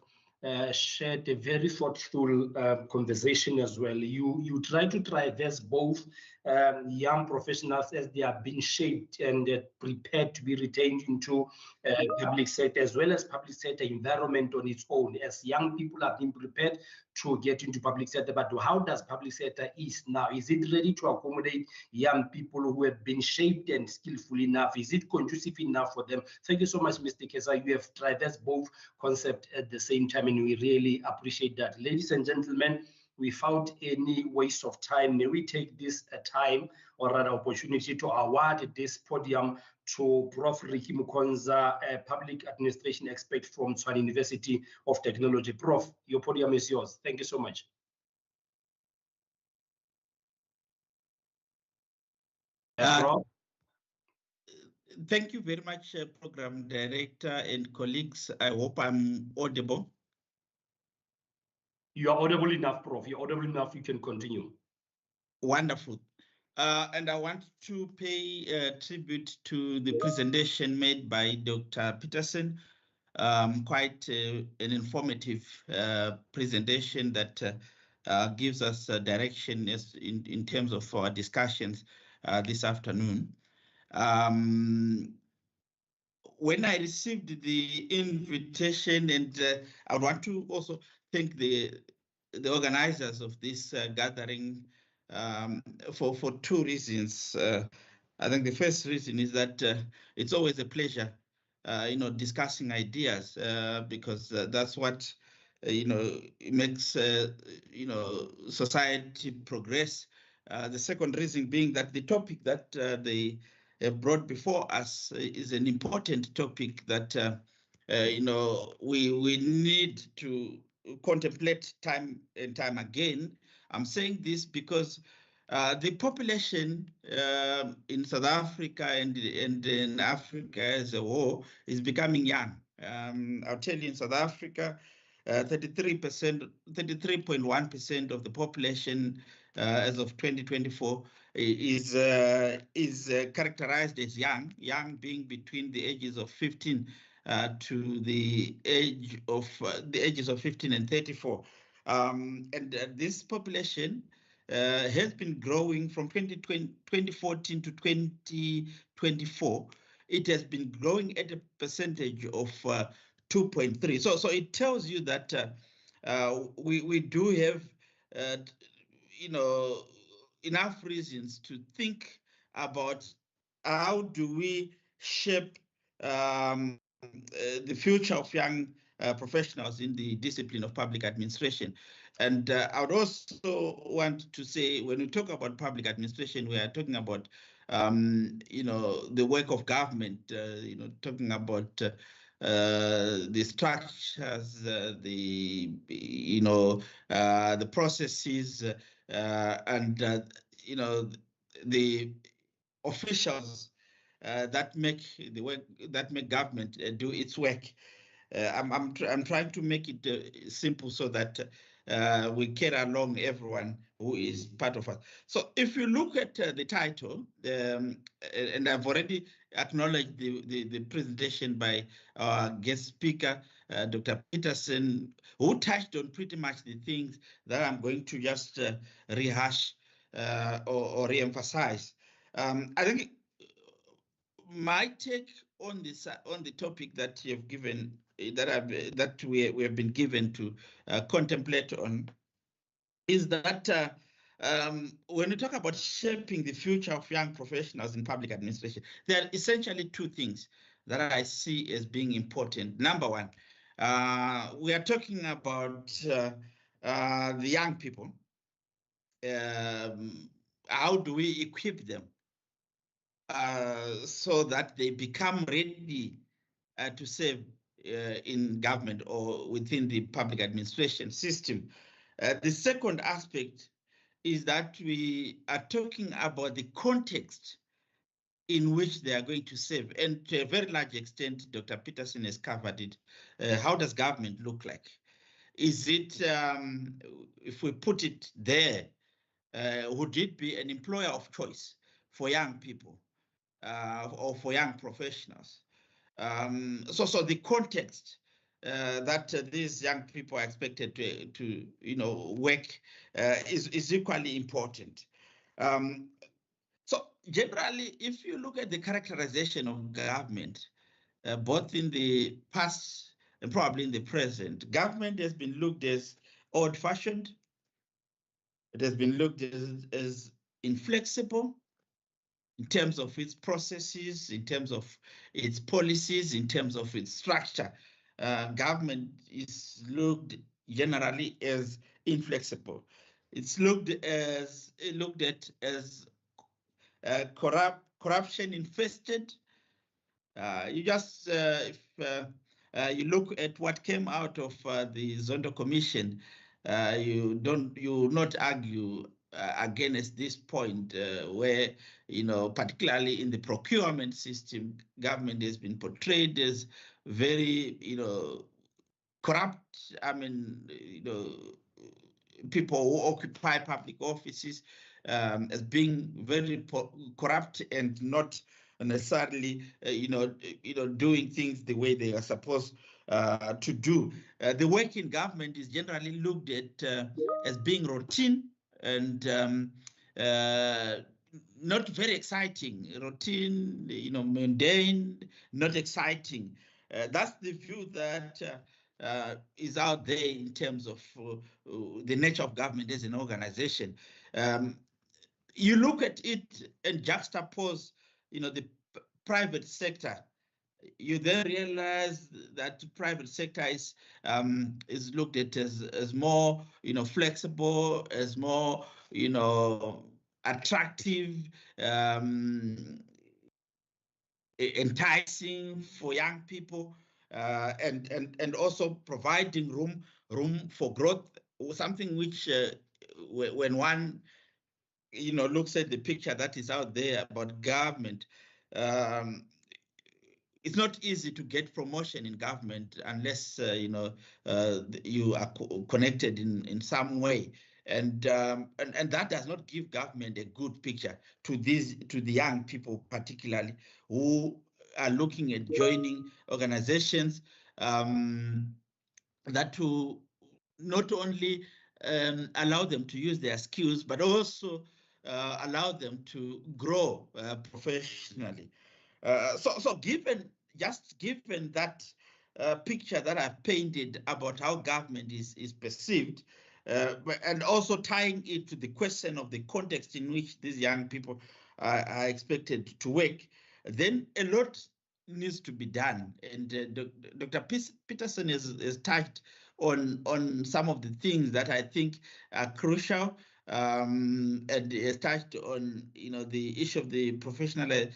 shared a very thoughtful conversation as well. You try to traverse both young professionals as they are being shaped and prepared to be retained into public sector, as well as public sector environment on its own, as young people are being prepared to get into public sector. But how does public sector is now? Is it ready to accommodate young people who have been shaped and skillful enough? Is it conducive enough for them? Thank you so much, Mr. Kesa. You have traversed both concepts at the same time, and we really appreciate that. Ladies and gentlemen, without any waste of time, may we take this time, or rather opportunity, to award this podium to Prof. Ricky Mukonza, a public administration expert from Tshwane University of Technology. Prof, your podium is yours. Thank you so much. Prof? Thank you very much, Program Director and colleagues. I hope I'm audible. You are audible enough, Prof. You're audible enough. You can continue. Wonderful. And I want to pay tribute to the presentation made by Dr. Peterson. Quite an informative presentation that gives us direction in terms of our discussions this afternoon. When I received the invitation, and I want to also thank the organizers of this gathering for two reasons. I think the first reason is that it's always a pleasure discussing ideas, because that's what makes society progress. The second reason being that the topic that they brought before us is an important topic that we need to contemplate time and time again. I'm saying this because the population in South Africa and in Africa as a whole is becoming young. I'll tell you, in South Africa, 33.1% of the population as of 2024 is characterized as young. Young being between the ages of 15 to the ages of 15 and 34, and this population has been growing from 2014 to 2024. It has been growing at a percentage of 2.3. So it tells you that we do have enough reasons to think about how do we shape the future of young professionals in the discipline of public administration. And I would also want to say, when we talk about public administration, we are talking about the work of government, talking about the structures, the processes, and the officials that make the work, that make government do its work. I'm trying to make it simple so that we carry along everyone who is part of us. So if you look at the title, and I've already acknowledged the presentation by our guest speaker, Dr. Peterson, who touched on pretty much the things that I'm going to just rehash or re-emphasize. I think my take on this on the topic that you have given, that we have been given to contemplate on, is that when we talk about shaping the future of young professionals in public administration, there are essentially two things that I see as being important. Number one, we are talking about the young people. How do we equip them so that they become ready to serve in government or within the public administration system? The second aspect is that we are talking about the context in which they are going to serve. And to a very large extent, Dr. Peterson has covered it. How does government look like? Is it, if we put it there, would it be an employer of choice for young people or for young professionals? So the context that these young people are expected to work is equally important. So generally, if you look at the characterization of government, both in the past and probably in the present, government has been looked as old-fashioned. It has been looked as inflexible in terms of its processes, in terms of its policies, in terms of its structure. Government is looked generally as inflexible. It's looked at as corruption infested. You just if you look at what came out of the Zondo Commission, you will not argue against this point where, particularly in the procurement system, government has been portrayed as very, corrupt. I mean, people who occupy public offices as being very corrupt and not necessarily, doing things the way they are supposed to do. The work in government is generally looked at as being routine and not very exciting. Routine, mundane, not exciting. That's the view that is out there in terms of the nature of government as an organization. You look at it and juxtapose, the private sector you then realize that private sector is looked at as more, flexible, as more, attractive, enticing for young people, and also providing room for growth, something which when one looks at the picture that is out there about government, it's not easy to get promotion in government unless you are connected in some way, and that does not give government a good picture to the young people, particularly who are looking at joining organizations that to not only allow them to use their skills, but also allow them to grow professionally. So given that picture that I've painted about how government is perceived, and also tying it to the question of the context in which these young people are expected to work, then a lot needs to be done. And Dr. Peterson has touched on some of the things that I think are crucial, and has touched on the issue of the professional the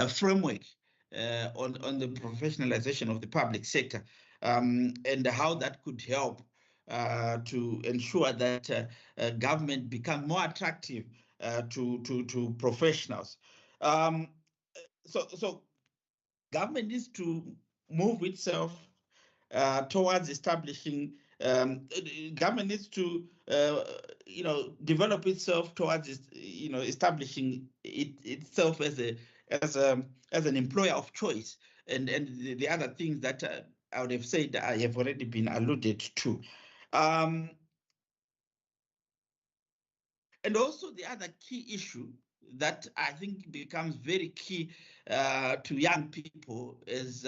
framework on the professionalization of the public sector, and how that could help to ensure that government become more attractive to professionals. So government needs to move itself towards establishing. Government needs to, develop itself towards, establishing itself as an employer of choice, and the other things that I would have said I have already been alluded to. And also the other key issue that I think becomes very key to young people is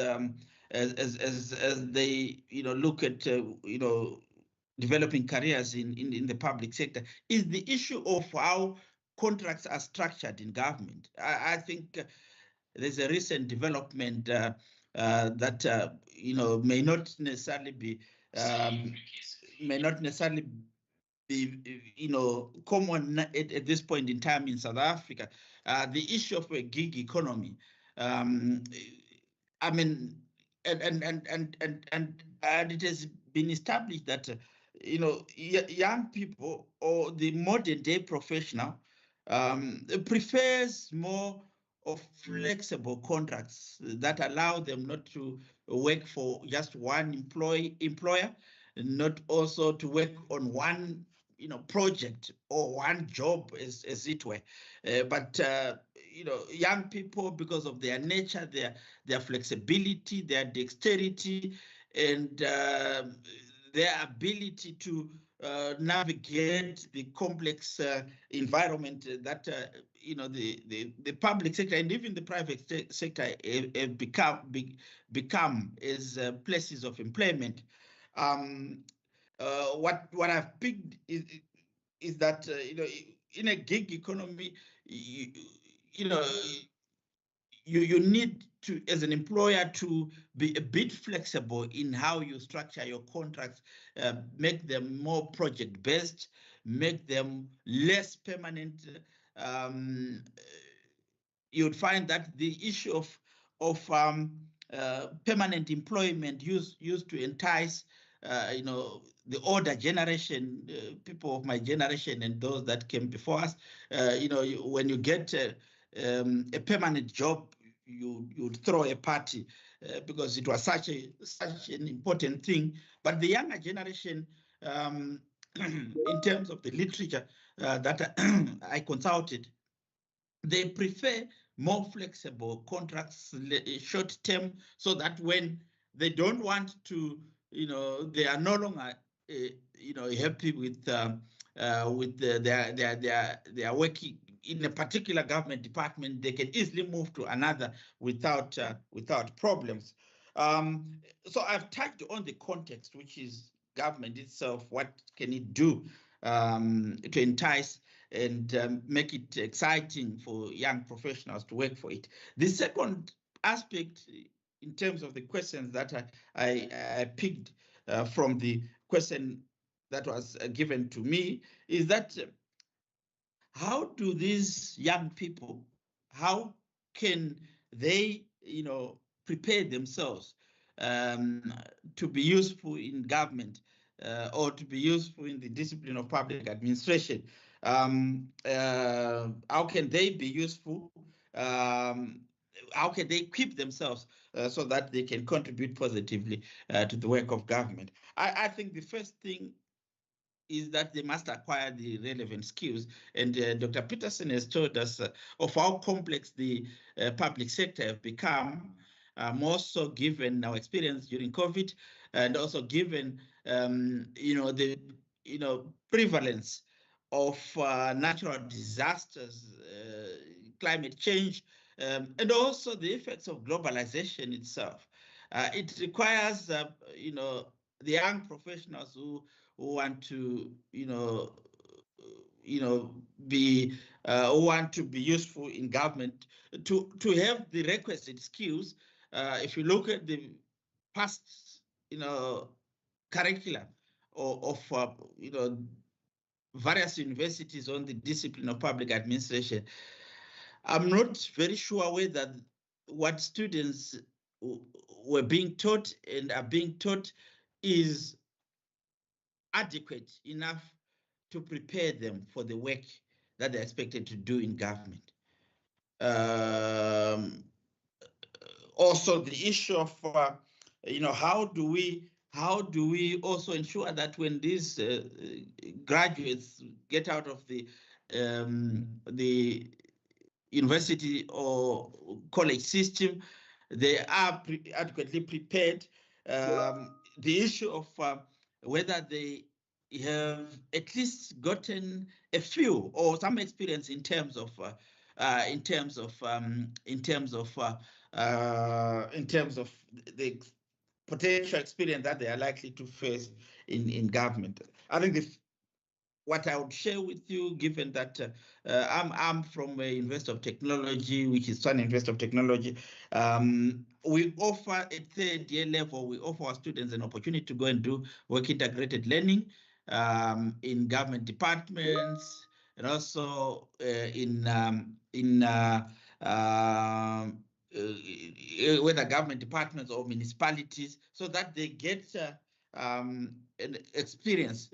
as they look at developing careers in the public sector, is the issue of how contracts are structured in government. I think there's a recent development that may not necessarily be common at this point in time in South Africa. The issue of a gig economy. I mean, and it has been established that young people or the modern day professional prefers more of flexible contracts that allow them not to work for just one employer, not also to work on one project or one job as it were, but young people, because of their nature, their flexibility, their dexterity, and their ability to navigate the complex environment that the public sector and even the private sector have become as places of employment. What I've picked is that in a gig economy, you need to, as an employer, to be a bit flexible in how you structure your contracts, make them more project-based, make them less permanent. You'd find that the issue of permanent employment used to entice the older generation, people of my generation and those that came before us. When you get a permanent job, you'd throw a party because it was such an important thing. But the younger generation, in terms of the literature that I consulted, they prefer more flexible contracts, short term, so that when they don't want to, they are no longer, happy with their working in a particular government department, they can easily move to another without problems. So I've touched on the context, which is government itself. What can it do to entice and make it exciting for young professionals to work for it. The second aspect, in terms of the questions that I picked from the question that was given to me, is that how do these young people, how can they, prepare themselves to be useful in government or to be useful in the discipline of public administration? How can they be useful? How can they equip themselves so that they can contribute positively to the work of government? I think the first thing is that they must acquire the relevant skills. And Dr. Peterson has told us of how complex the public sector have become, more so given our experience during COVID, and also given the prevalence of natural disasters, climate change, and also the effects of globalization itself. It requires the young professionals who want to be who want to be useful in government to have the requisite skills. If you look at the past curriculum of various universities on the discipline of public administration, I'm not very sure whether what students were being taught and are being taught is adequate enough to prepare them for the work that they're expected to do in government. Also, the issue of how do we also ensure that when these graduates get out of the university or college system, they are adequately prepared. The issue of whether they have at least gotten a few or some experience in terms of the potential experience that they are likely to face in government. I think what I would share with you, given that I'm from a University of Technology, which is Sun University of Technology, we offer at third year level, we offer our students an opportunity to go and do work integrated learning in government departments, and also whether government departments or municipalities, so that they get an experience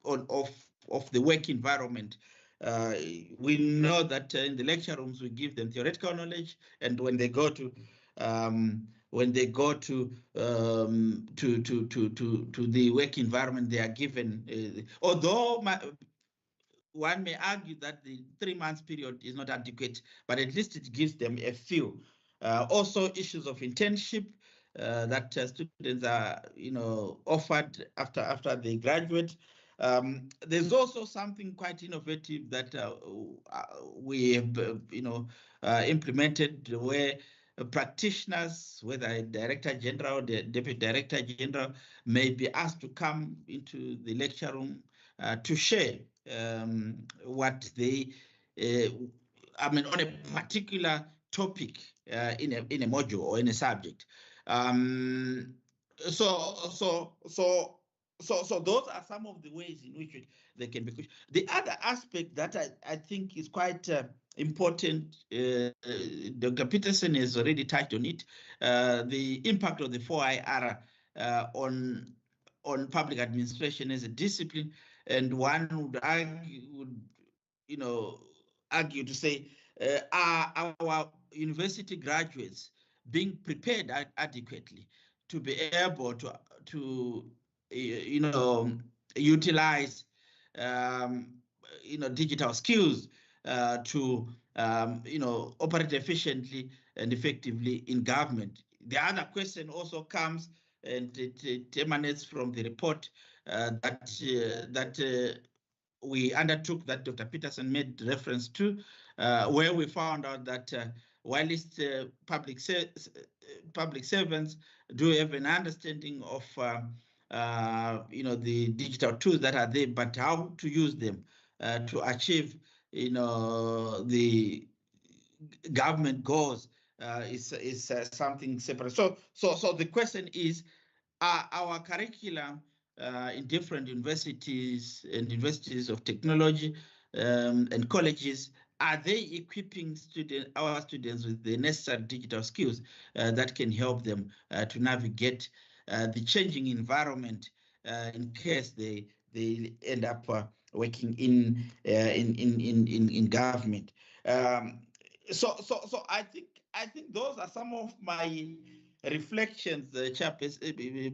of the work environment. We know that in the lecture rooms we give them theoretical knowledge, and when they go to the work environment, they are given. Although one may argue that the 3 months period is not adequate, but at least it gives them a few. Also, issues of internship that students are, offered after they graduate. There's also something quite innovative that we have, implemented, where practitioners, whether a director general or the deputy director general, may be asked to come into the lecture room to share what they, on a particular topic in a module or in a subject. So those are some of the ways in which they can be pushed. The other aspect that I think is quite important, Dr. Peterson has already touched on it, the impact of the 4IR on public administration as a discipline. And one would argue to say, are our university graduates being prepared adequately to be able to utilize digital skills to operate efficiently and effectively in government? The other question also comes, and it emanates from the report that we undertook, that Dr. Peterson made reference to, where we found out that whilst public servants do have an understanding of the digital tools that are there, but how to use them to achieve, the government goals is something separate. So the question is, are our curriculum in different universities and universities of technology and colleges, are they equipping our students with the necessary digital skills that can help them to navigate the changing environment in case they end up working in government? So I think those are some of my reflections,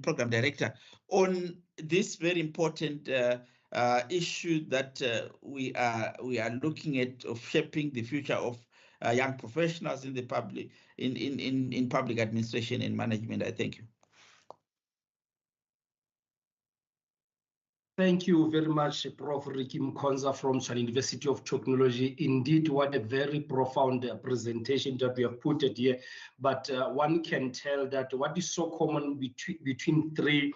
program director, on this very important issue that we are looking at, of shaping the future of young professionals in the public in public administration and management. I thank you. Thank you very much, Prof. Ricky Mkonza from Tshwane University of Technology. Indeed, what a very profound presentation that we have put it here. But one can tell that what is so common between three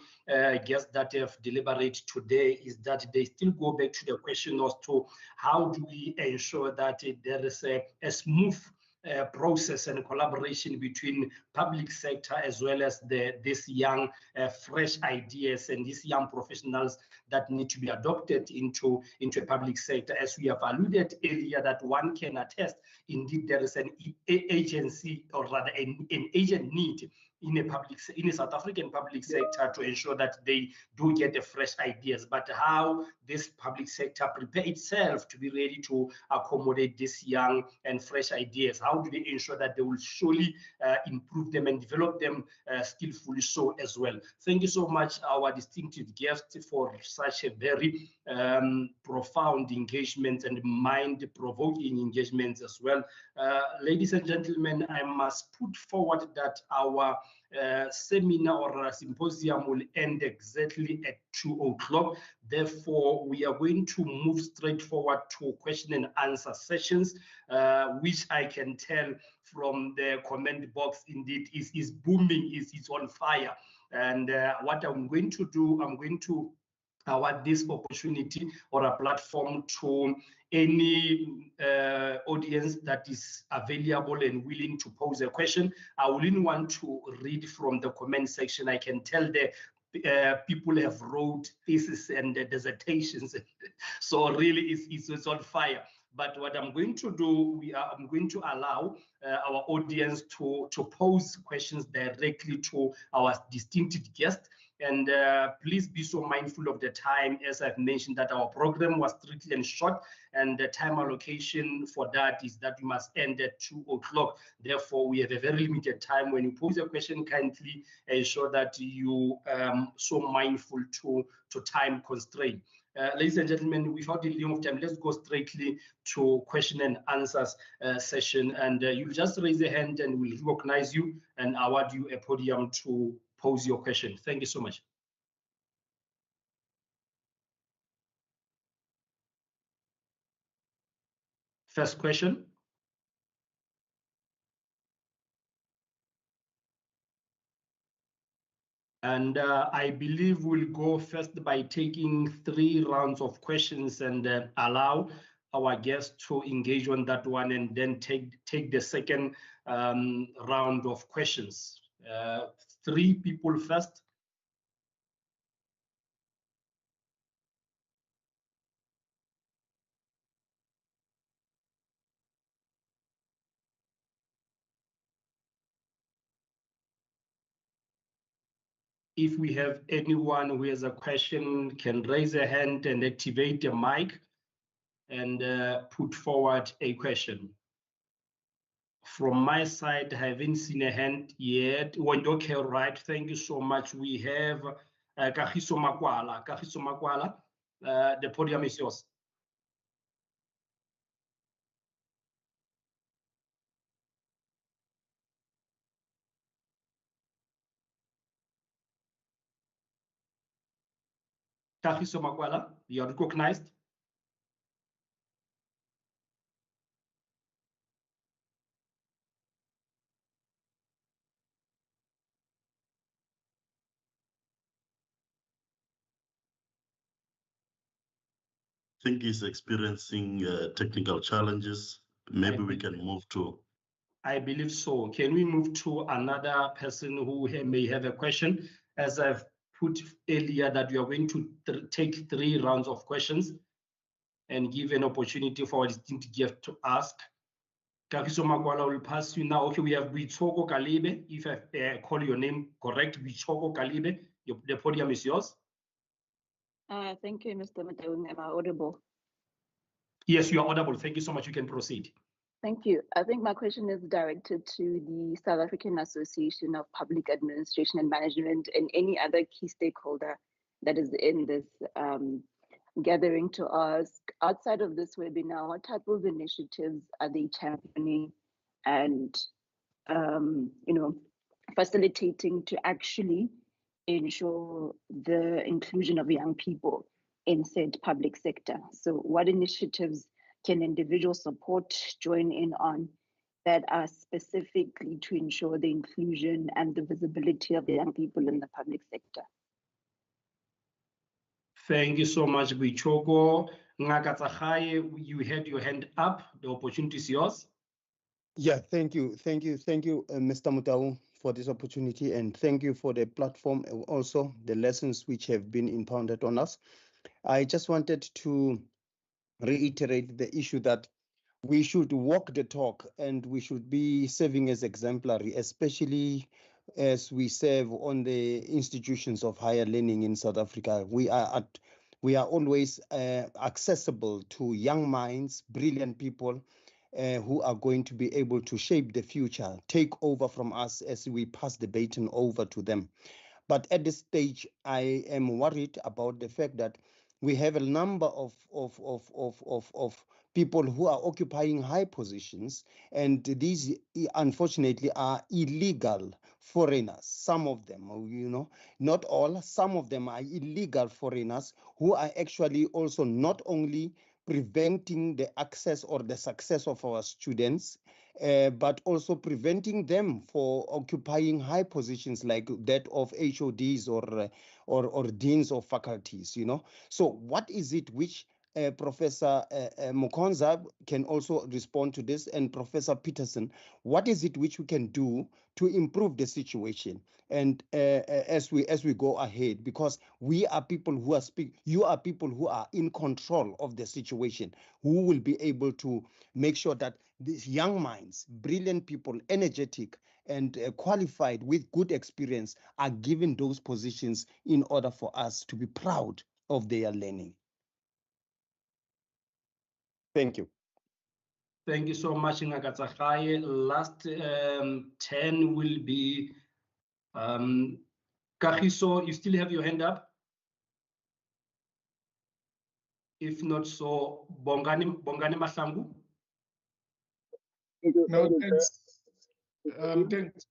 guests that have deliberated today is that they still go back to the question as to how do we ensure that there is a smooth process and collaboration between public sector as well as these young, fresh ideas and these young professionals that need to be adopted into a public sector. As we have alluded earlier, that one can attest, indeed, there is an agency, or rather an agent need in a South African public sector to ensure that they do get the fresh ideas. But how this public sector prepare itself to be ready to accommodate these young and fresh ideas? How do they ensure that they will surely improve them and develop them skillfully so as well? Thank you so much, our distinctive guest, for such a very profound engagement and mind-provoking engagement as well. Ladies and gentlemen, I must put forward that our seminar or symposium will end exactly at 2 o'clock. Therefore, we are going to move straight forward to question and answer sessions, which I can tell from the comment box indeed is booming, is on fire. And what I'm going to do, I'm going to award this opportunity or a platform to any audience that is available and willing to pose a question. I wouldn't want to read from the comment section. I can tell the people have wrote thesis and dissertations, so really it's on fire. But what I'm going to do, I'm going to allow our audience to pose questions directly to our distinctive guest. And please be so mindful of the time. As I've mentioned, that our program was strictly and short, and the time allocation for that is that we must end at 2 o'clock. Therefore, we have a very limited time. When you pose a question, kindly ensure that you so mindful to time constraint. Ladies and gentlemen, without delaying of time, let's go straightly to question and answers session. And you'll just raise a hand and we'll recognize you and award you a podium to pose your question. Thank you so much. First question. And I believe we'll go first by taking 3 rounds of questions and allow our guests to engage on that one, and then take the second round of questions. 3 people first. If we have anyone who has a question, can raise a hand and activate the mic and put forward a question. From my side, I haven't seen a hand yet. Okay, right. Thank you so much. We have Kagiso Makwala. Kagiso Makwala, the podium is yours. Kagiso Makwala, you are recognized. think he's experiencing technical challenges. Maybe we can move to. I believe so. Can we move to another person who may have a question? As I've put earlier, that we are going to take 3 rounds of questions and give an opportunity for our distinct guest to ask. Kagiso Magwala will pass you now. Okay, we have Buitoko Kalibe. If I call your name correct, Buitoko Kalibe, the podium is yours. Thank you, Mr. Mataung. Am I audible? Yes, you are audible. Thank you so much. You can proceed. Thank you. I think my question is directed to the South African Association of Public Administration and Management and any other key stakeholder that is in this gathering to ask, outside of this webinar, what type of initiatives are they championing and facilitating to actually ensure the inclusion of young people in said public sector? So what initiatives can individual support join in on that are specifically to ensure the inclusion and the visibility of the young people in the public sector? Thank you so much, Buichoko. Ngaka, you had your hand up. The opportunity is yours. Yeah, thank you, Mr. Mutaung, for this opportunity, and thank you for the platform, also the lessons which have been impounded on us. I just wanted to reiterate the issue that we should walk the talk and we should be serving as exemplary, especially as we serve on the institutions of higher learning in South Africa. We are always accessible to young minds, brilliant people who are going to be able to shape the future, take over from us as we pass the baton over to them. But at this stage, I am worried about the fact that we have a number of people who are occupying high positions, and these unfortunately are illegal foreigners. Some of them, not all, some of them are illegal foreigners who are actually also not only preventing the access or the success of our students, but also preventing them for occupying high positions like that of HODs or deans of faculties, So what is it which Professor Mukonza can also respond to this, and Professor Peterson, what is it which we can do to improve the situation? And as we go ahead, because we are people who are you are people who are in control of the situation, who will be able to make sure that these young minds, brilliant people, energetic and qualified with good experience, are given those positions in order for us to be proud of their learning. Thank you. Thank you so much, Ngaka. Last 10 will be Kagiso. You still have your hand up? If not, so Bongani Masangu. No, thanks. Thanks.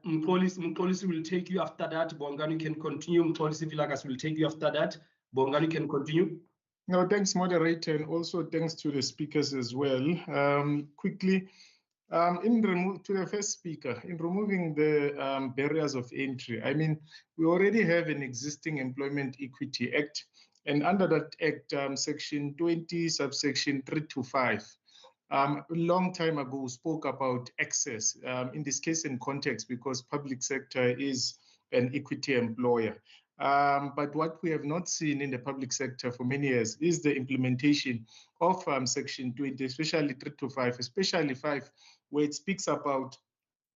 Mpolisi will take you after that. Bongani can continue. Mpolisi Vilagas will take you after that. Bongani can continue. No, thanks, moderator, and also thanks to the speakers as well. Quickly, to the first speaker, in removing the barriers of entry, I mean, we already have an existing Employment Equity Act, and under that act, Section 20, subsection 3 to 5, a long time ago spoke about access, in this case in context, because public sector is an equity employer. But what we have not seen in the public sector for many years is the implementation of Section 20, especially 3 to 5, especially 5, where it speaks about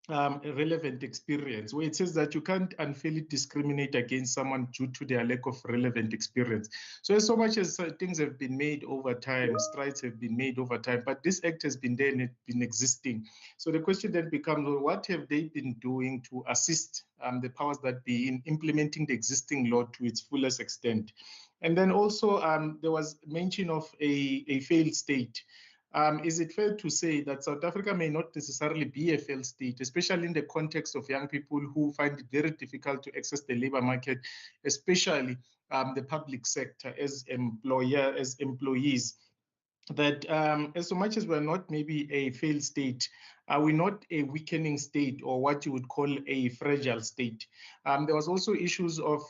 relevant experience, where it says that you can't unfairly discriminate against someone due to their lack of relevant experience. So much as things have been made over time, strides have been made over time, but this act has been there and it's been existing. So the question then becomes, well, what have they been doing to assist the powers that be in implementing the existing law to its fullest extent? And then also there was mention of a failed state. Is it fair to say that South Africa may not necessarily be a failed state, especially in the context of young people who find it very difficult to access the labor market, especially the public sector as employees, that as so much as we're not maybe a failed state, are we not a weakening state or what you would call a fragile state? There was also issues of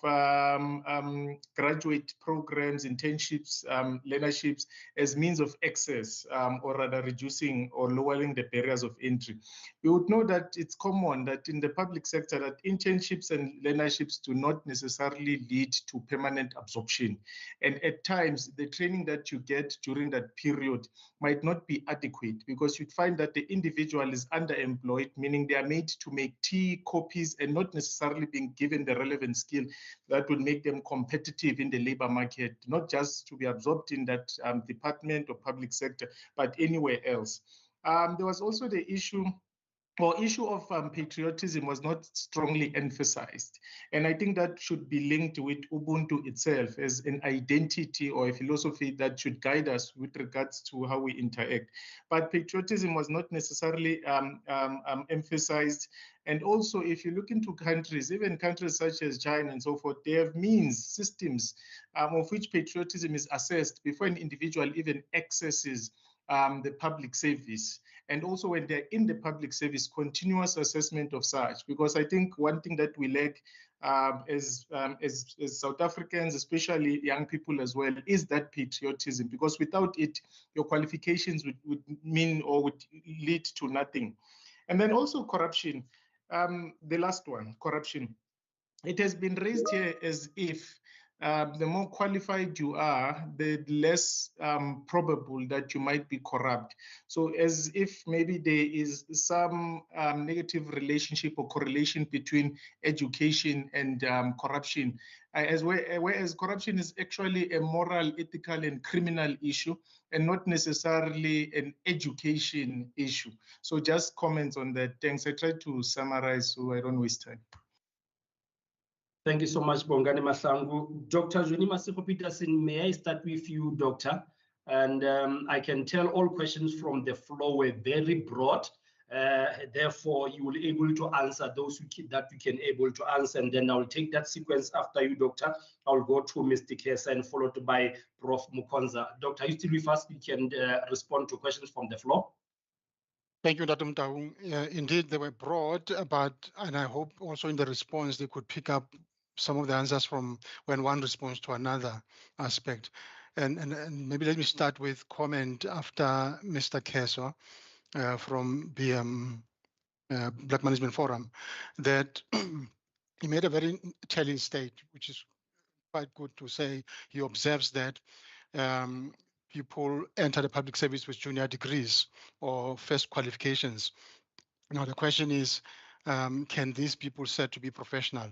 graduate programs, internships, learnerships as means of access, or rather reducing or lowering the barriers of entry. We would know that it's common that in the public sector that internships and learnerships do not necessarily lead to permanent absorption. And at times, the training that you get during that period might not be adequate, because you'd find that the individual is underemployed, meaning they are made to make tea, copies, and not necessarily being given the relevant skill that will make them competitive in the labor market, not just to be absorbed in that department or public sector, but anywhere else. There was also the issue of patriotism was not strongly emphasized. And I think that should be linked with Ubuntu itself as an identity or a philosophy that should guide us with regards to how we interact. But patriotism was not necessarily emphasized. And also, if you look into countries, even countries such as China and so forth, they have means, systems of which patriotism is assessed before an individual even accesses the public service. And also when they're in the public service, continuous assessment of such, because I think one thing that we lack as South Africans, especially young people as well, is that patriotism, because without it, your qualifications would mean or would lead to nothing. And then also corruption, the last one, corruption. It has been raised here as if the more qualified you are, the less probable that you might be corrupt. So as if maybe there is some negative relationship or correlation between education and corruption, whereas corruption is actually a moral, ethical, and criminal issue, and not necessarily an education issue. So just comments on that. Thanks. I tried to summarize so I don't waste time. Thank you so much, Bongani Mahlangu. Dr. Zweli Maseko Peterson, may I start with you, Doctor? And I can tell all questions from the floor were very broad. Therefore, you will be able to answer those that you can able to answer. And then I'll take that sequence after you, Doctor. I'll go to Mr. Kesa and followed by Prof. Mukonza. Doctor, you still with us? You can respond to questions from the floor. Thank you, Dr. Mtaung. Indeed, they were broad, and I hope also in the response they could pick up some of the answers from when one responds to another aspect. And maybe let me start with comment after Mr. Keso from BM Black Management Forum, that he made a very telling state, which is quite good to say. He observes that people enter the public service with junior degrees or first qualifications. Now the question is, can these people said to be professional?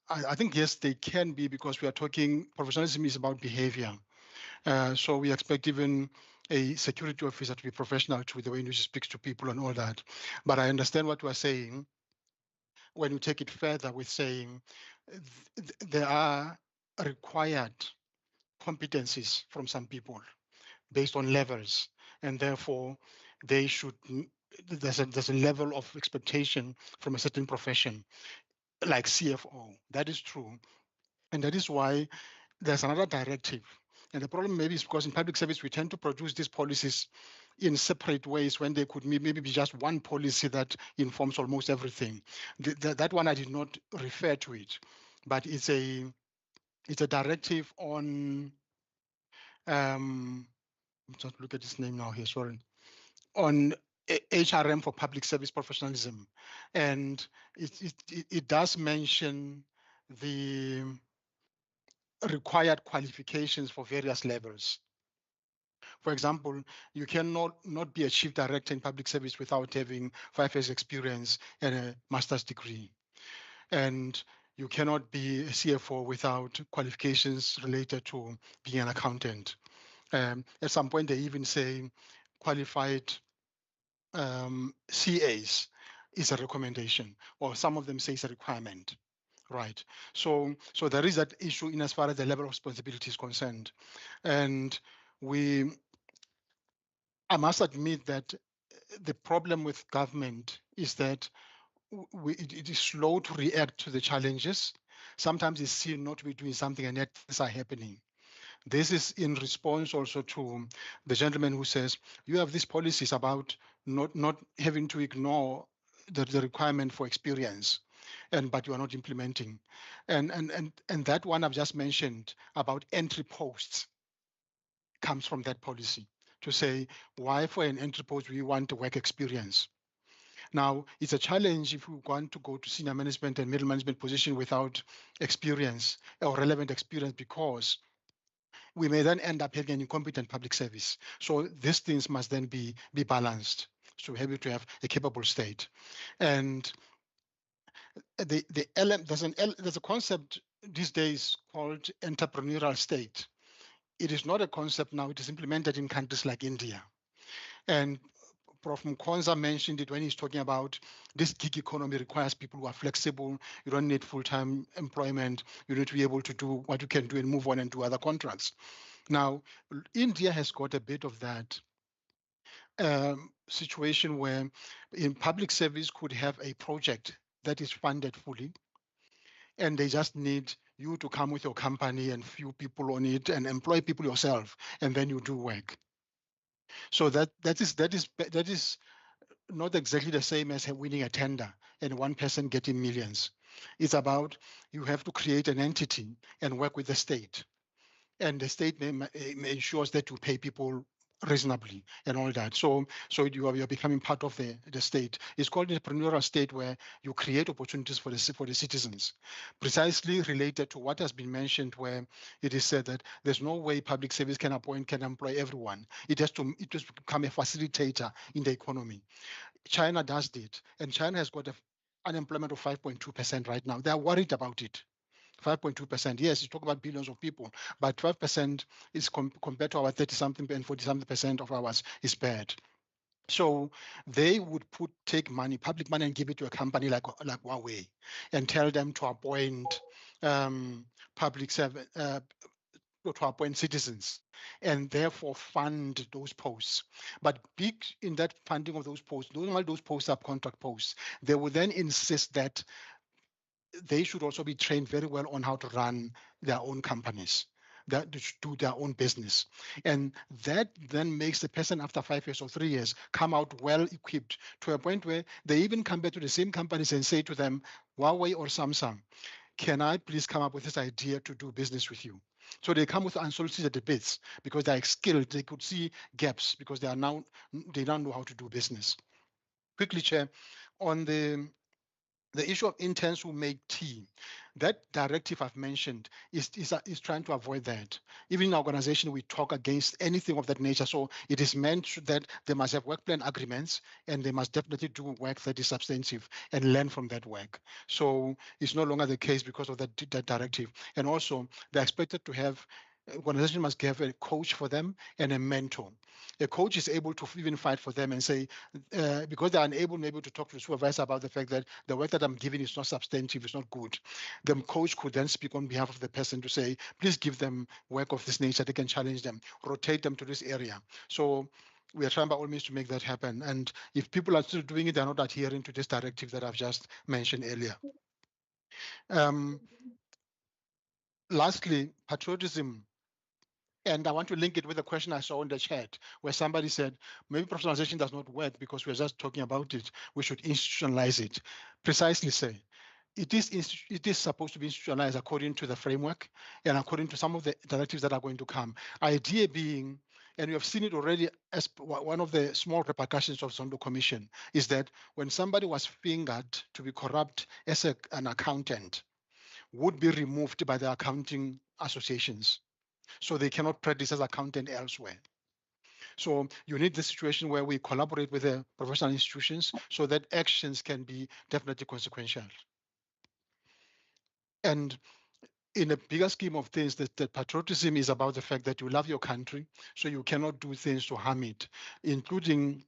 I think yes, they can be, because we are talking, professionalism is about behavior. So we expect even a security officer to be professional to the way in which he speaks to people and all that. But I understand what you are saying when you take it further with saying there are required competencies from some people based on levels, and therefore they should, there's a level of expectation from a certain profession, like CFO. That is true. And that is why there's another directive. And the problem maybe is because in public service, we tend to produce these policies in separate ways when they could maybe be just one policy that informs almost everything. That one I did not refer to it, but it's a directive on, just look at this name now here, sorry, on HRM for public service professionalism. And it does mention the required qualifications for various levels. For example, you cannot not be a chief director in public service without having 5 years experience and a master's degree. And you cannot be a CFO without qualifications related to being an accountant. At some point, they even say qualified CAs is a recommendation, or some of them say it's a requirement, right? So there is that issue in as far as the level of responsibility is concerned. And I must admit that the problem with government is that it is slow to react to the challenges. Sometimes it's seen not to be doing something and yet things are happening. This is in response also to the gentleman who says, you have these policies about not having to ignore the requirement for experience, but you are not implementing. And that one I've just mentioned about entry posts comes from that policy to say, why for an entry post we want work experience? Now, it's a challenge if we want to go to senior management and middle management position without experience or relevant experience, because we may then end up having an incompetent public service. So these things must then be balanced. So we're able to have a capable state. And there's a concept these days called entrepreneurial state. It is not a concept now, it is implemented in countries like India. And Prof. Mkonza mentioned it when he's talking about this gig economy requires people who are flexible. You don't need full-time employment. You need to be able to do what you can do and move on and do other contracts. Now, India has got a bit of that situation where in public service could have a project that is funded fully, and they just need you to come with your company and few people on it and employ people yourself, and then you do work. So that is not exactly the same as winning a tender and one person getting millions. It's about you have to create an entity and work with the state. And the state ensures that you pay people reasonably and all that. So you are becoming part of the state. It's called an entrepreneurial state, where you create opportunities for the citizens, precisely related to what has been mentioned, where it is said that there's no way public service can employ everyone. It has to become a facilitator in the economy. China does it, and China has got an unemployment of 5.2% right now. They're worried about it. 5.2%. Yes, you talk about billions of people, but 12% is compared to our 30-something and 40-something% of ours is bad. So they would take money, public money, and give it to a company like Huawei, and tell them to appoint public servant, to appoint citizens, and therefore fund those posts. But big in that funding of those posts, all those posts are contract posts. They will then insist that they should also be trained very well on how to run their own companies, that do their own business. And that then makes the person after 5 years or 3 years come out well equipped to a point where they even come back to the same companies and say to them, Huawei or Samsung, can I please come up with this idea to do business with you? So they come with unsolicited bids because they're skilled. They could see gaps because they now know how to do business. Quickly, Chair, on the issue of interns who make tea, that directive I've mentioned is trying to avoid that. Even in our organization, we talk against anything of that nature. So it is meant that they must have work plan agreements, and they must definitely do work that is substantive and learn from that work. So it's no longer the case because of that directive. And also, they're expected to have, organization must have a coach for them and a mentor. A coach is able to even fight for them and say, because they're unable to talk to the supervisor about the fact that the work that I'm giving is not substantive, it's not good. The coach could then speak on behalf of the person to say, please give them work of this nature, they can challenge them, rotate them to this area. So we are trying by all means to make that happen. And if people are still doing it, they're not adhering to this directive that I've just mentioned earlier. Lastly, patriotism. And I want to link it with a question I saw in the chat where somebody said, maybe professionalization does not work because we're just talking about it. We should institutionalize it. Precisely say, it is supposed to be institutionalized according to the framework and according to some of the directives that are going to come. Idea being, and we have seen it already as one of the small repercussions of Zondo Commission, is that when somebody was fingered to be corrupt as an accountant, would be removed by the accounting associations. So they cannot practice as accountant elsewhere. So you need the situation where we collaborate with the professional institutions so that actions can be definitely consequential. And in a bigger scheme of things, that patriotism is about the fact that you love your country, so you cannot do things to harm it, including,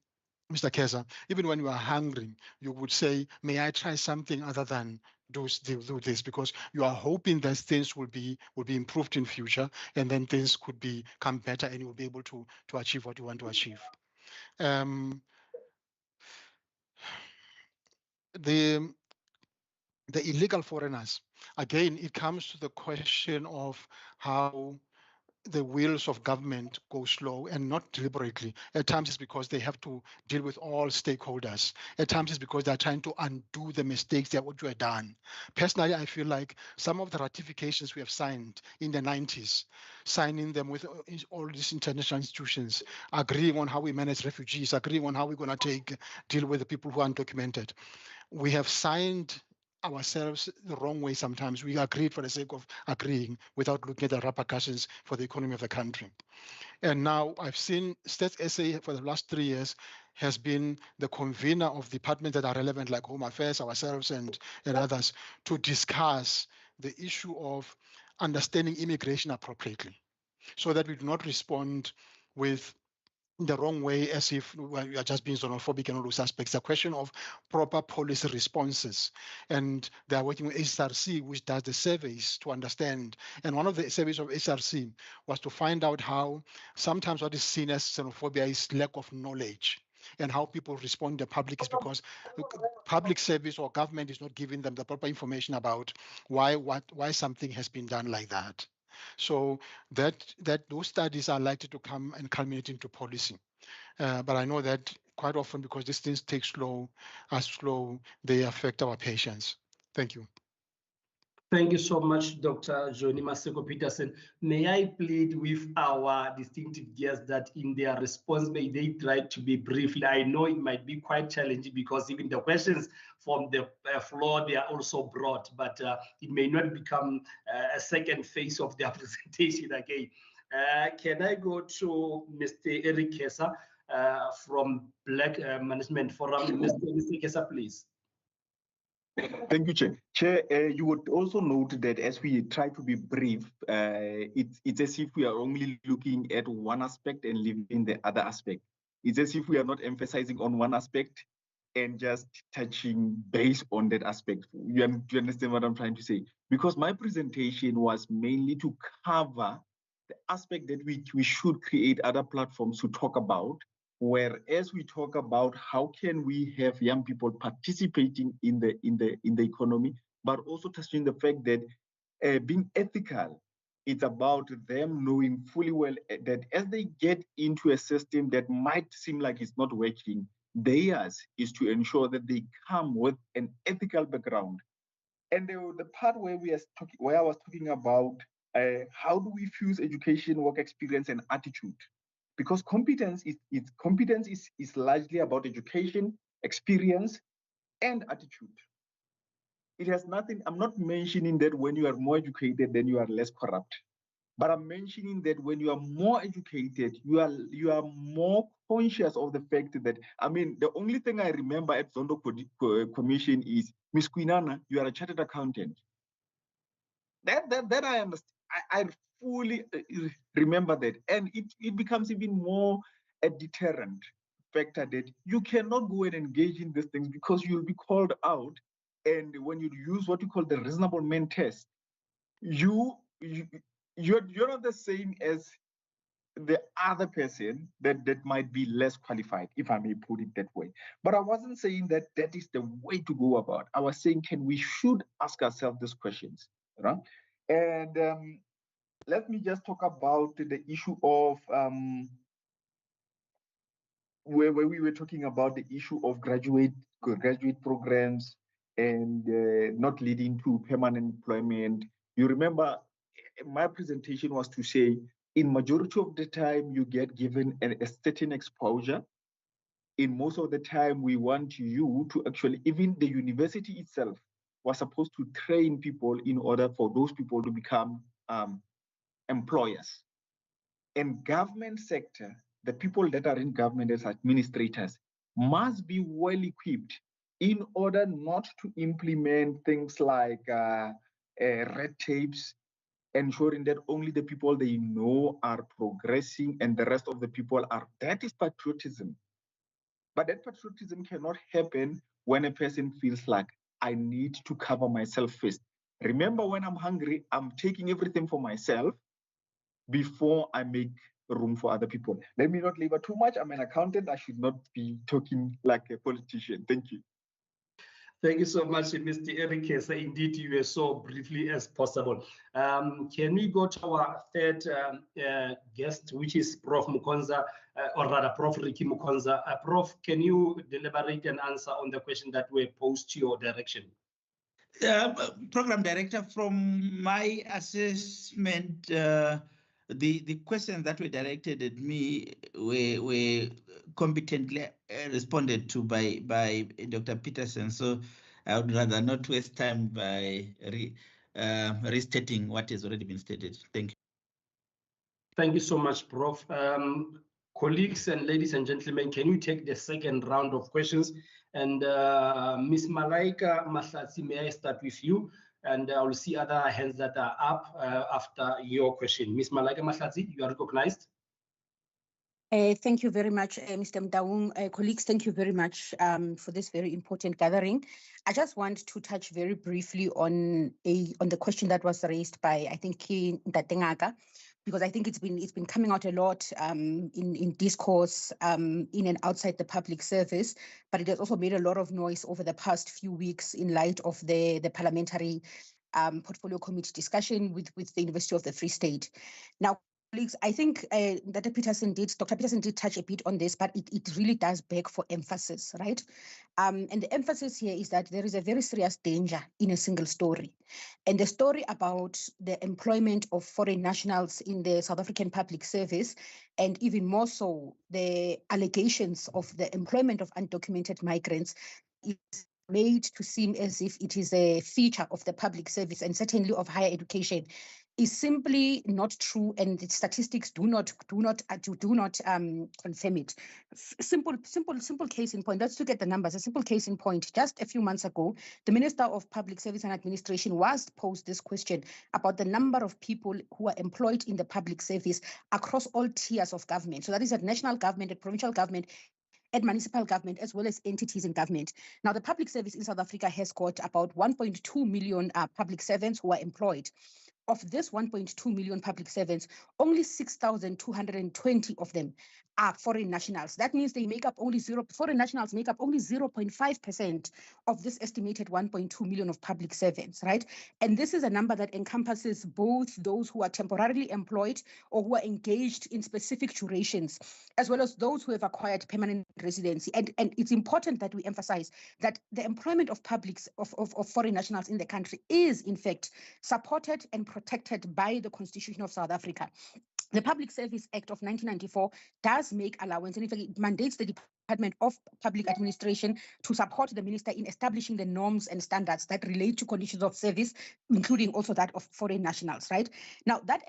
Mr. Keza, even when you are hungry, you would say, may I try something other than do this, because you are hoping that things will be improved in future, and then things could become better and you will be able to achieve what you want to achieve. The illegal foreigners, again, it comes to the question of how the wheels of government go slow, and not deliberately. At times it's because they have to deal with all stakeholders. At times it's because they're trying to undo the mistakes that what you had done. Personally, I feel like some of the ratifications we have signed in the 90s, signing them with all these international institutions, agreeing on how we manage refugees, agreeing on how we're going to deal with the people who are undocumented. We have signed ourselves the wrong way sometimes. We agreed for the sake of agreeing without looking at the repercussions for the economy of the country. And now I've seen Stats SA for the last 3 years has been the convener of departments that are relevant, like Home Affairs, ourselves, and others, to discuss the issue of understanding immigration appropriately, so that we do not respond with the wrong way as if we are just being xenophobic and all those aspects. The question of proper policy responses. And they are working with HRC, which does the surveys to understand. And one of the surveys of HRC was to find out how sometimes what is seen as xenophobia is lack of knowledge, and how people respond to the public is because public service or government is not giving them the proper information about why something has been done like that. So that those studies are likely to come and culminate into policy. But I know that quite often, because these things take slow, they affect our patients. Thank you. Thank you so much, Dr. Johnny Maseko Peterson. May I plead with our distinctive guests that in their response, may they try to be brief. I know it might be quite challenging because even the questions from the floor, they are also broad, but it may not become a second phase of their presentation again. Can I go to Mr. Eric Kesa from Black Management Forum? Mr. Kesa, please. Thank you, Chair. Chair, you would also note that as we try to be brief, it's as if we are only looking at one aspect and leaving the other aspect. It's as if we are not emphasizing on one aspect and just touching base on that aspect. Do you understand what I'm trying to say? Because my presentation was mainly to cover the aspect that we should create other platforms to talk about, whereas we talk about how can we have young people participating in the economy, but also touching the fact that being ethical, it's about them knowing fully well that as they get into a system that might seem like it's not working, theirs is to ensure that they come with an ethical background. And the part where I was talking about how do we fuse education, work experience, and attitude? Because competence is largely about education, experience, and attitude. It has nothing. I'm not mentioning that when you are more educated, then you are less corrupt. But I'm mentioning that when you are more educated, you are more conscious of the fact that, I mean, the only thing I remember at Zondo Commission is, Ms. Quinana, you are a chartered accountant. That I understand. I fully remember that. And it becomes even more a deterrent factor that you cannot go and engage in these things because you'll be called out. And when you use what you call the reasonable man test, you're not the same as the other person that might be less qualified, if I may put it that way. But I wasn't saying that is the way to go about. I was saying we should ask ourselves these questions, right? And let me just talk about the issue of where we were talking about the issue of graduate programs and not leading to permanent employment. You remember my presentation was to say, in majority of the time, you get given a certain exposure. In most of the time, we want you to actually, even the university itself was supposed to train people in order for those people to become employers. In government sector, the people that are in government as administrators must be well equipped in order not to implement things like red tapes, ensuring that only the people they know are progressing and the rest of the people are. That is patriotism. But that patriotism cannot happen when a person feels like, I need to cover myself first. Remember, when I'm hungry, I'm taking everything for myself before I make room for other people. Let me not labor too much. I'm an accountant. I should not be talking like a politician. Thank you. Thank you so much, Mr. Eric. So indeed, you were so briefly as possible. Can we go to our third guest, which is Prof. Mukonza, or rather Prof. Ricky Mukonza. Prof, can you deliberate and answer on the question that were posed to your direction? Program Director, from my assessment, the questions that were directed at me were competently responded to by Dr. Peterson. So I would rather not waste time by restating what has already been stated. Thank you. Thank you so much, Prof. Colleagues and ladies and gentlemen, can we take the second round of questions? And Ms. Malaika Mahlatsi, may I start with you? And I will see other hands that are up after your question. Ms. Malaika Mahlatsi, you are recognized. Thank you very much, Mr. Mdaung. Colleagues, thank you very much for this very important gathering. I just want to touch very briefly on the question that was raised by, I think, Ntatengaka, because I think it's been coming out a lot in discourse in and outside the public service, but it has also made a lot of noise over the past few weeks in light of the parliamentary portfolio committee discussion with the University of the Free State. Now, colleagues, I think Dr. Peterson did touch a bit on this, but it really does beg for emphasis, right? And the emphasis here is that there is a very serious danger in a single story. And the story about the employment of foreign nationals in the South African public service, and even more so, the allegations of the employment of undocumented migrants is made to seem as if it is a feature of the public service and certainly of higher education, is simply not true, and the statistics do not confirm it. Simple case in point. Let's look at the numbers. A simple case in point. Just a few months ago, the Minister of Public Service and Administration was posed this question about the number of people who are employed in the public service across all tiers of government. So that is at national government, at provincial government, at municipal government, as well as entities in government. Now, the public service in South Africa has got about 1.2 million public servants who are employed. Of this 1.2 million public servants, only 6,220 of them are foreign nationals. That means they make up only foreign nationals make up only 0.5% of this estimated 1.2 million of public servants, right? And this is a number that encompasses both those who are temporarily employed or who are engaged in specific durations, as well as those who have acquired permanent residency. And it's important that we emphasize that the employment of of foreign nationals in the country is, in fact, supported and protected by the Constitution of South Africa. The Public Service Act of 1994 does make allowance, and in fact, it mandates the Department of Public Administration to support the minister in establishing the norms and standards that relate to conditions of service, including also that of foreign nationals, right? Now, that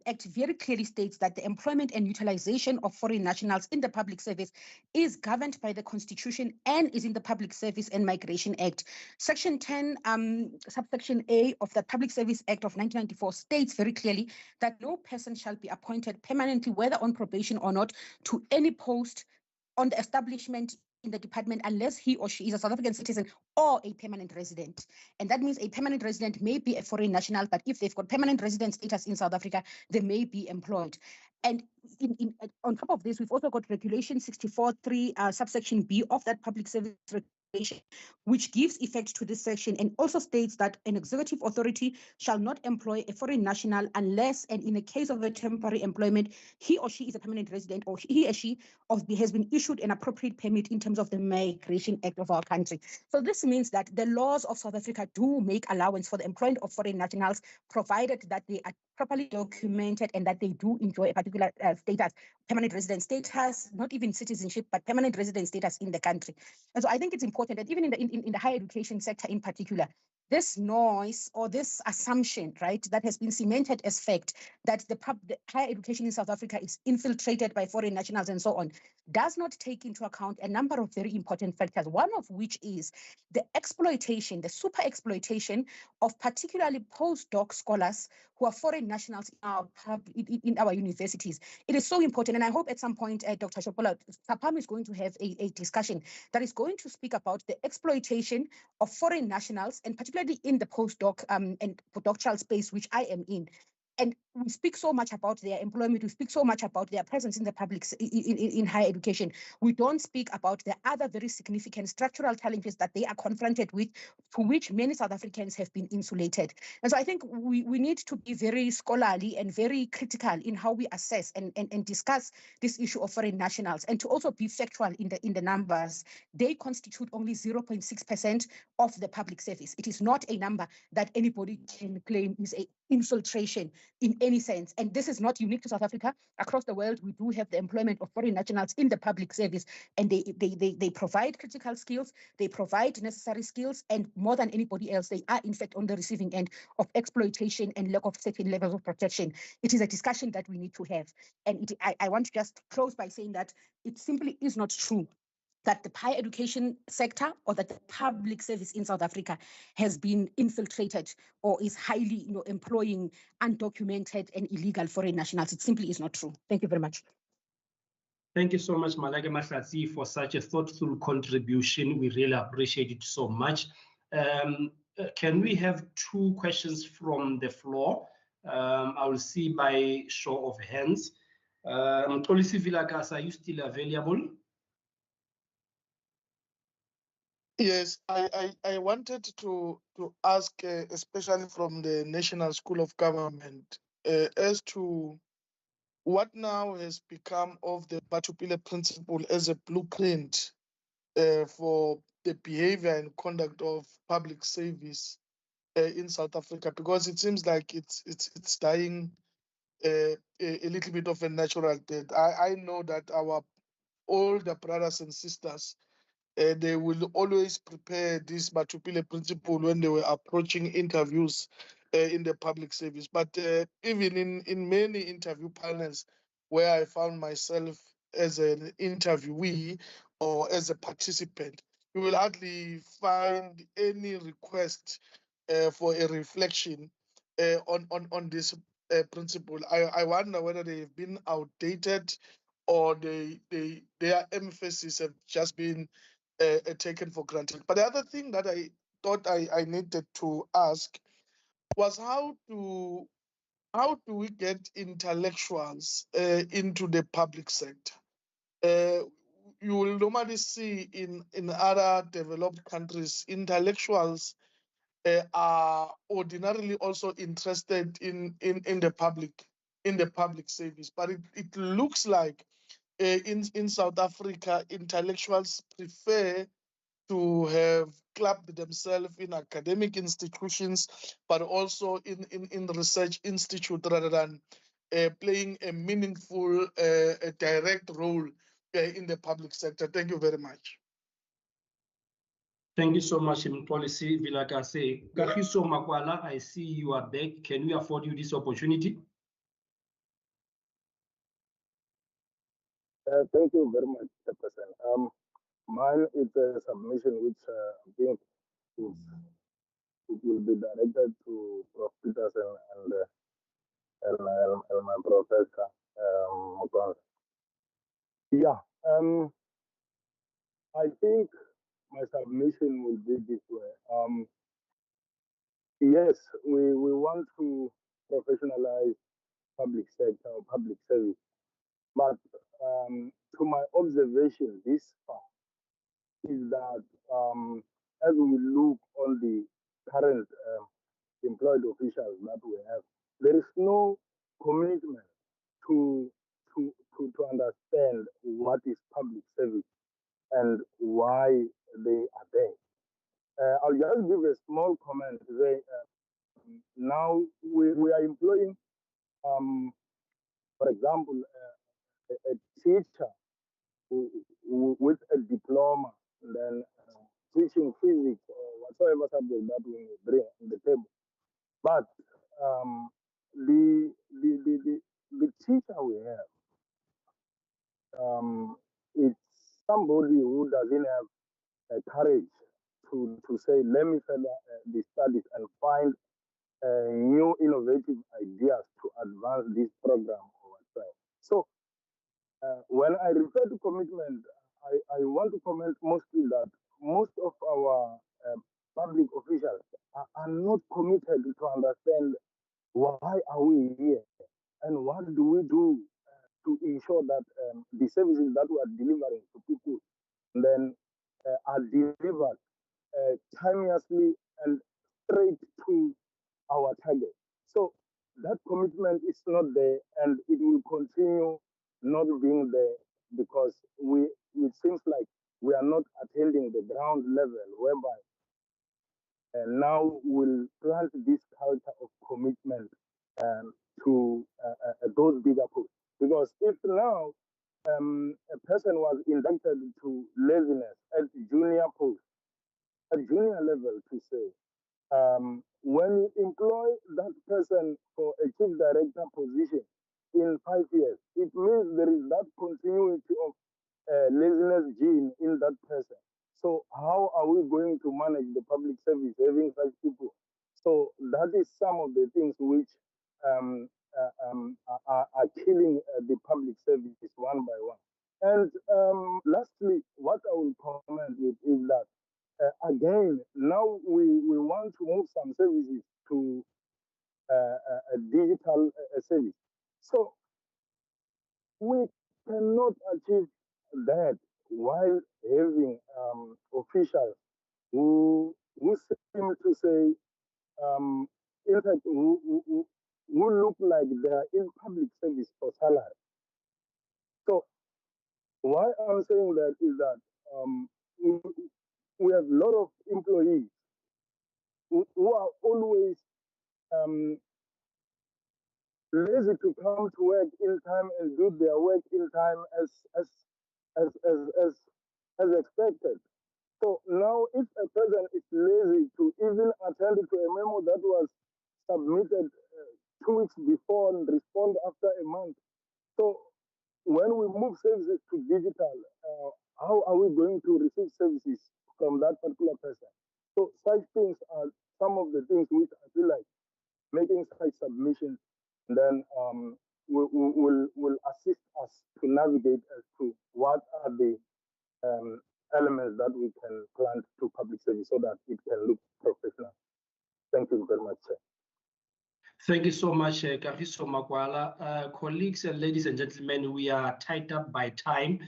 act very clearly states that the employment and utilization of foreign nationals in the public service is governed by the Constitution and is in the Public Service and Migration Act. Section 10, subsection A of the Public Service Act of 1994 states very clearly that no person shall be appointed permanently, whether on probation or not, to any post on the establishment in the department unless he or she is a South African citizen or a permanent resident. And that means a permanent resident may be a foreign national, but if they've got permanent resident status in South Africa, they may be employed. And on top of this, we've also got Regulation 64.3, subsection B of that Public Service Regulation, which gives effect to this section and also states that an executive authority shall not employ a foreign national unless, and in the case of a temporary employment, he or she is a permanent resident or he or she has been issued an appropriate permit in terms of the Migration Act of our country. So this means that the laws of South Africa do make allowance for the employment of foreign nationals, provided that they are properly documented and that they do enjoy a particular status, permanent resident status, not even citizenship, but permanent resident status in the country. And so I think it's important that even in the higher education sector in particular, this noise or this assumption, right, that has been cemented as fact that the higher education in South Africa is infiltrated by foreign nationals and so on, does not take into account a number of very important factors, one of which is the exploitation, the super exploitation of particularly postdoc scholars who are foreign nationals in our universities. It is so important, and I hope at some point, Dr. Shopola, Saapam is going to have a discussion that is going to speak about the exploitation of foreign nationals, and particularly in the postdoc and postdoctoral space, which I am in. And we speak so much about their employment, we speak so much about their presence in the public, in higher education. We don't speak about the other very significant structural challenges that they are confronted with, to which many South Africans have been insulated. And so I think we need to be very scholarly and very critical in how we assess and discuss this issue of foreign nationals, and to also be factual in the numbers. They constitute only 0.6% of the public service. It is not a number that anybody can claim is a infiltration in any sense. And this is not unique to South Africa. Across the world, we do have the employment of foreign nationals in the public service, and they provide critical skills, they provide necessary skills, and more than anybody else, they are in fact on the receiving end of exploitation and lack of certain levels of protection. It is a discussion that we need to have. And I want to just close by saying that it simply is not true that the higher education sector or that the public service in South Africa has been infiltrated or is highly, employing undocumented and illegal foreign nationals. It simply is not true. Thank you very much. Thank you so much, Malake Mahlatsi, for such a thoughtful contribution. We really appreciate it so much. Can we have 2 questions from the floor? I will see by show of hands. Mxolisi Vilakazi, are you still available? Yes, I wanted to ask, especially from the National School of Government, as to what now has become of the Batupile principle as a blueprint for the behavior and conduct of public service in South Africa, because it seems like it's dying a little bit of a natural death. I know that our older brothers and sisters, they will always prepare this Batupile principle when they were approaching interviews in the public service. But even in many interview panels where I found myself as an interviewee or as a participant, you will hardly find any request for a reflection on this principle. I wonder whether they've been outdated or their emphasis have just been taken for granted. But the other thing that I thought I needed to ask was how do we get intellectuals into the public sector? You will normally see in other developed countries, intellectuals are ordinarily also interested in the public service. But it looks like in South Africa, intellectuals prefer to have clubbed themselves in academic institutions, but also in research institute, rather than playing a meaningful, a direct role in the public sector. Thank you very much. Thank you so much, Mxolisi Vilakazi. Kagiso Makwala, I see you are back. Can we afford you this opportunity? Thank you very much, Mr. President. Mine is a submission which I think it will be directed to Prof. Peterson and my professor. Yeah, I think my submission will be this way. Yes, we want to professionalize public sector or public service, but to my observation this far is that as we look on the current employed officials that we have, there is no commitment to understand what is public service and why they are there. I'll just give a small comment. Now we are employing, for example, a teacher with a diploma, and then teaching physics or whatsoever subject that we bring on the table. But the teacher we have, it's somebody who doesn't have courage to say, let me further the studies and find new innovative ideas to advance this program or whatsoever. So when I refer to commitment, I want to comment mostly that most of our public officials are not committed to understand Why are we here? And what do we do to ensure that the services that we are delivering to people then are delivered timelessly and straight to our target? So that commitment is not there, and it will continue not being there because it seems like we are not attending the ground level whereby now we'll plant this culture of commitment to those bigger posts. Because if now a person was inducted to laziness at junior post, at junior level to say, when you employ that person for a chief director position in 5 years, it means there is that continuity of laziness gene in that person. So how are we going to manage the public service having such people? So that is some of the things which are killing the public services one by one. And lastly, what I will comment with is that again, now we want to move some services to a digital service. So we cannot achieve that while having officials who seem to say, in fact, who look like they are in public service for salary. So why I'm saying that is that we have a lot of employees who are always lazy to come to work in time and do their work in time as expected. So now, if a person is lazy to even attend to a memo that was submitted 2 weeks before and respond after a month, so when we move services to digital, how are we going to receive services from that particular person? So such things are some of the things which I feel like making such submissions then will assist us to navigate as to what are the elements that we can plant to public service so that it can look professional. Thank you very much, Chair. Thank you so much, Kagiso Makwala. Colleagues and ladies and gentlemen, we are tied up by time.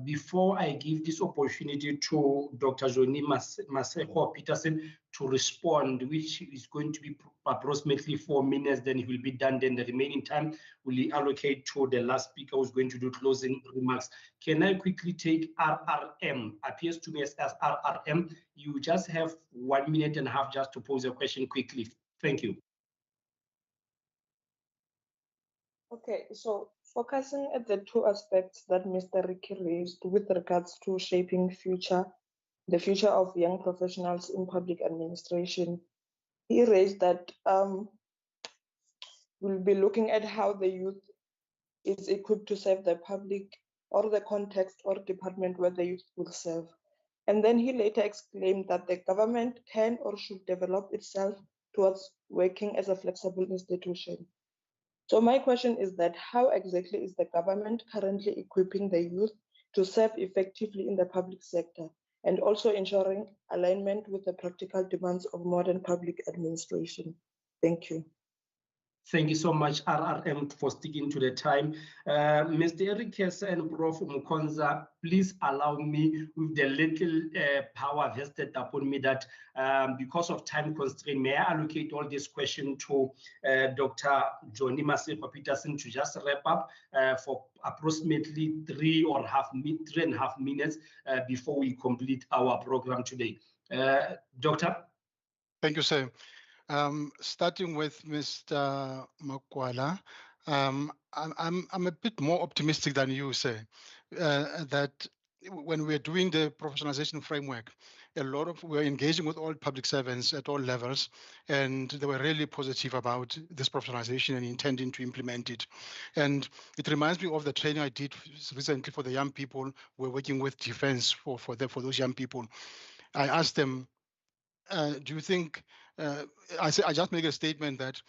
Before I give this opportunity to Dr. Johnny Maseko Peterson to respond, which is going to be approximately 4 minutes, then he will be done. Then the remaining time will allocate to the last speaker who's going to do closing remarks. Can I quickly take RRM? Appears to me as RRM. You just have 1.5 minutes just to pose a question quickly. Thank you. Okay, so focusing at the two aspects that Mr. Ricky raised with regards to shaping the future of young professionals in public administration, he raised that we'll be looking at how the youth is equipped to serve the public or the context or department where the youth will serve. And then he later exclaimed that the government can or should develop itself towards working as a flexible institution. So my question is that how exactly is the government currently equipping the youth to serve effectively in the public sector and also ensuring alignment with the practical demands of modern public administration? Thank you. Thank you so much, RRM, for sticking to the time. Mr. Enriquez and Prof. Mukonza, please allow me, with the little power vested upon me, that because of time constraint, may I allocate all this question to Dr. Johnny Maseko Peterson to just wrap up for approximately 3.5 minutes before we complete our program today. Doctor? Thank you, sir. Starting with Mr. Makwala, I'm a bit more optimistic than you, say, that when we're doing the professionalization framework, we're engaging with all public servants at all levels, and they were really positive about this professionalization and intending to implement it. And it reminds me of the training I did recently for the young people. We're working with defense for those young people. I asked them, do you think, I just make a statement that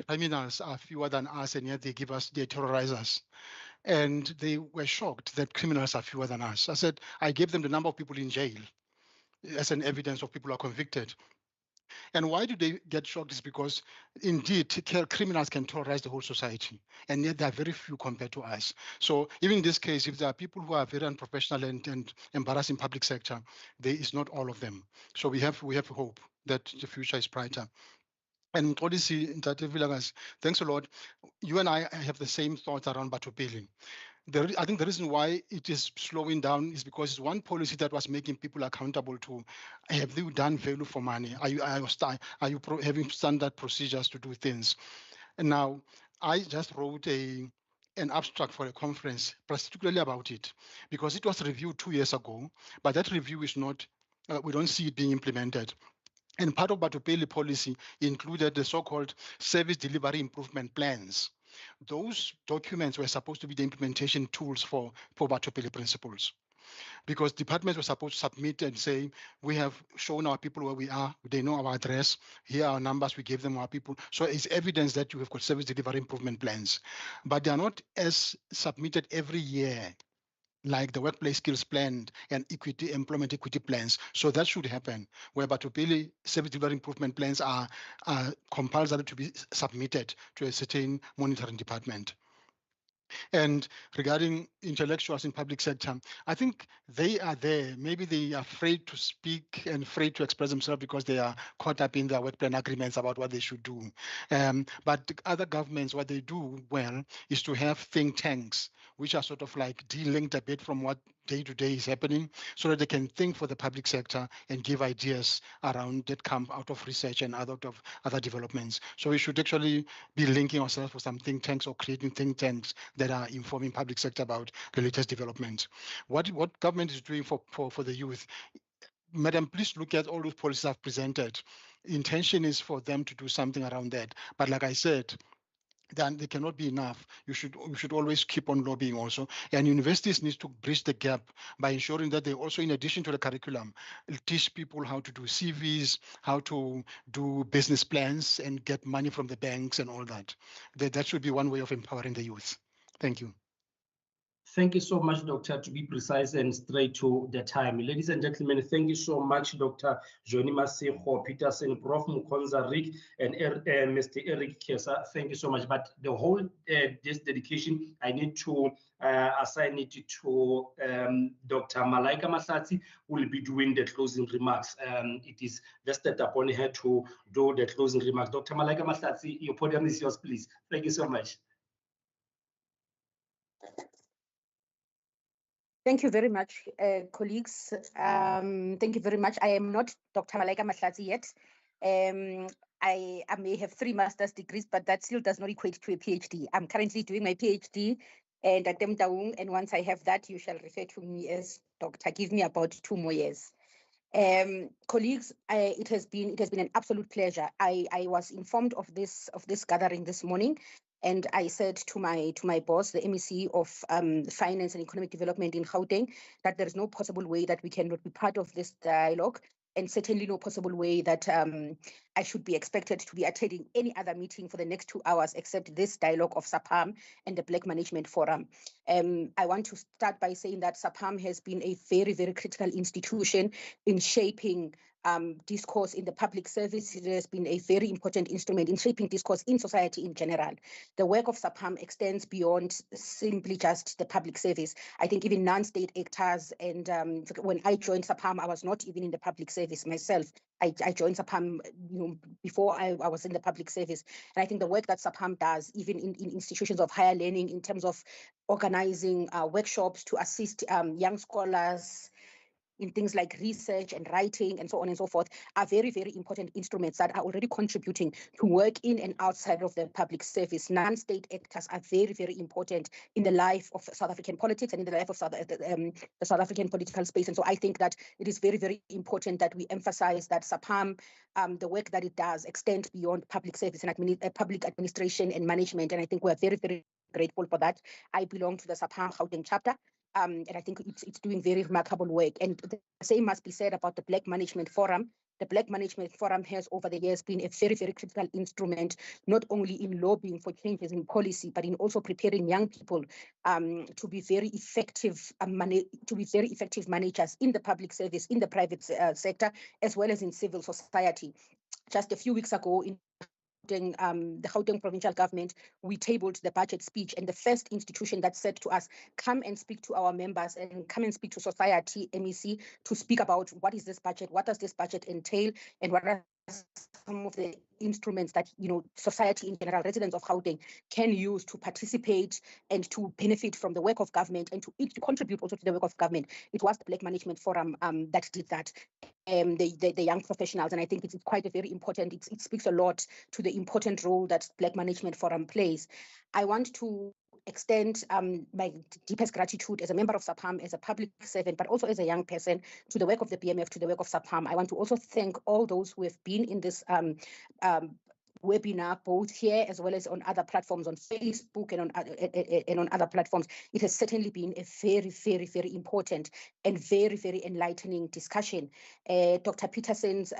criminals are fewer than us and yet they terrorize us. And they were shocked that criminals are fewer than us. I said, I gave them the number of people in jail as an evidence of people who are convicted. And why do they get shocked is because indeed criminals can terrorize the whole society, and yet there are very few compared to us. So even in this case, if there are people who are very unprofessional and embarrassing public sector, there is not all of them. So we have hope that the future is brighter. And Mxolisi, Ntate Vilakazi, thanks a lot. You and I have the same thoughts around Batopeli. I think the reason why it is slowing down is because it's one policy that was making people accountable to, have you done value for money? Are you having standard procedures to do things? And now I just wrote an abstract for a conference, particularly about it, because it was reviewed 2 years ago, but that review is not, we don't see it being implemented. And part of Batopeli policy included the so-called service delivery improvement plans. Those documents were supposed to be the implementation tools for Batopeli principles, because departments were supposed to submit and say, we have shown our people where we are, they know our address, here are our numbers, we gave them our people. So it's evidence that you have got service delivery improvement plans, but they are not as submitted every year like the workplace skills plan and employment equity plans. So that should happen, where Batopeli service delivery improvement plans are compulsory to be submitted to a certain monitoring department. And regarding intellectuals in public sector, I think they are there. Maybe they are afraid to speak and afraid to express themselves because they are caught up in their work plan agreements about what they should do. But other governments, what they do well is to have think tanks, which are sort of like de-linked a bit from what day-to-day is happening, so that they can think for the public sector and give ideas around that come out of research and out of other developments. So we should actually be linking ourselves with some think tanks or creating think tanks that are informing public sector about the latest developments. What government is doing for the youth? Madam, please look at all those policies I've presented. Intention is for them to do something around that. But like I said, then they cannot be enough. You should always keep on lobbying also. And universities need to bridge the gap by ensuring that they also, in addition to the curriculum, teach people how to do CVs, how to do business plans and get money from the banks and all that. That should be one way of empowering the youth. Thank you. Thank you so much, Doctor, to be precise and straight to the time. Ladies and gentlemen, thank you so much, Dr. Johnny Masego Peterson, Prof. Mukonza Rick, and Mr. Eric Kesa. Thank you so much. But the whole this dedication, I need to assign it to Dr. Malaika Mahlatsi, who will be doing the closing remarks. It is vested upon her to do the closing remarks. Dr. Malaika Mahlatsi, your podium is yours, please. Thank you so much. Thank you very much, colleagues. Thank you very much. I am not Dr. Malaika Mahlatsi yet. I may have 3 master's degrees, but that still does not equate to a PhD. I'm currently doing my PhD and at Temtaung, and once I have that, you shall refer to me as doctor. Give me about 2 more years. Colleagues, it has been an absolute pleasure. I was informed of this gathering this morning, and I said to my boss, the MEC of Finance and Economic Development in Gauteng, that there is no possible way that we cannot be part of this dialogue, and certainly no possible way that I should be expected to be attending any other meeting for the next 2 hours except this dialogue of Saapam and the Black Management Forum. I want to start by saying that Saapam has been a very, very critical institution in shaping discourse in the public service. It has been a very important instrument in shaping discourse in society in general. The work of Saapam extends beyond simply just the public service. I think even non-state actors, and when I joined Saapam, I was not even in the public service myself. I joined Saapam before I was in the public service. And I think the work that Saapam does, even in institutions of higher learning, in terms of organizing workshops to assist young scholars in things like research and writing and so on and so forth, are very, very important instruments that are already contributing to work in and outside of the public service. Non-state actors are very, very important in the life of South African politics and in the life of the South African political space. And so I think that it is very, very important that we emphasize that Saapam, the work that it does, extends beyond public service and public administration and management. And I think we're very, very grateful for that. I belong to the Saapam Gauteng chapter. And I think it's doing very remarkable work. And the same must be said about the Black Management Forum. The Black Management Forum has over the years been a very, very critical instrument, not only in lobbying for changes in policy, but in also preparing young people to be very effective managers in the public service, in the private sector, as well as in civil society. just a few weeks ago in the Gauteng provincial government, we tabled the budget speech, and the first institution that said to us, come and speak to our members and come and speak to society, MEC, to speak about what is this budget, what does this budget entail, and what are some of the instruments that society in general, residents of Gauteng, can use to participate and to benefit from the work of government and to contribute also to the work of government. It was the Black Management Forum that did that. The young professionals, and I think it's quite a very important, it speaks a lot to the important role that Black Management Forum plays. I want to extend my deepest gratitude as a member of Saapam, as a public servant, but also as a young person, to the work of the BMF, to the work of Saapam. I want to also thank all those who have been in this webinar, both here as well as on other platforms, on Facebook and on other platforms. It has certainly been a very, very, very important and very, very enlightening discussion. Dr. Peterson's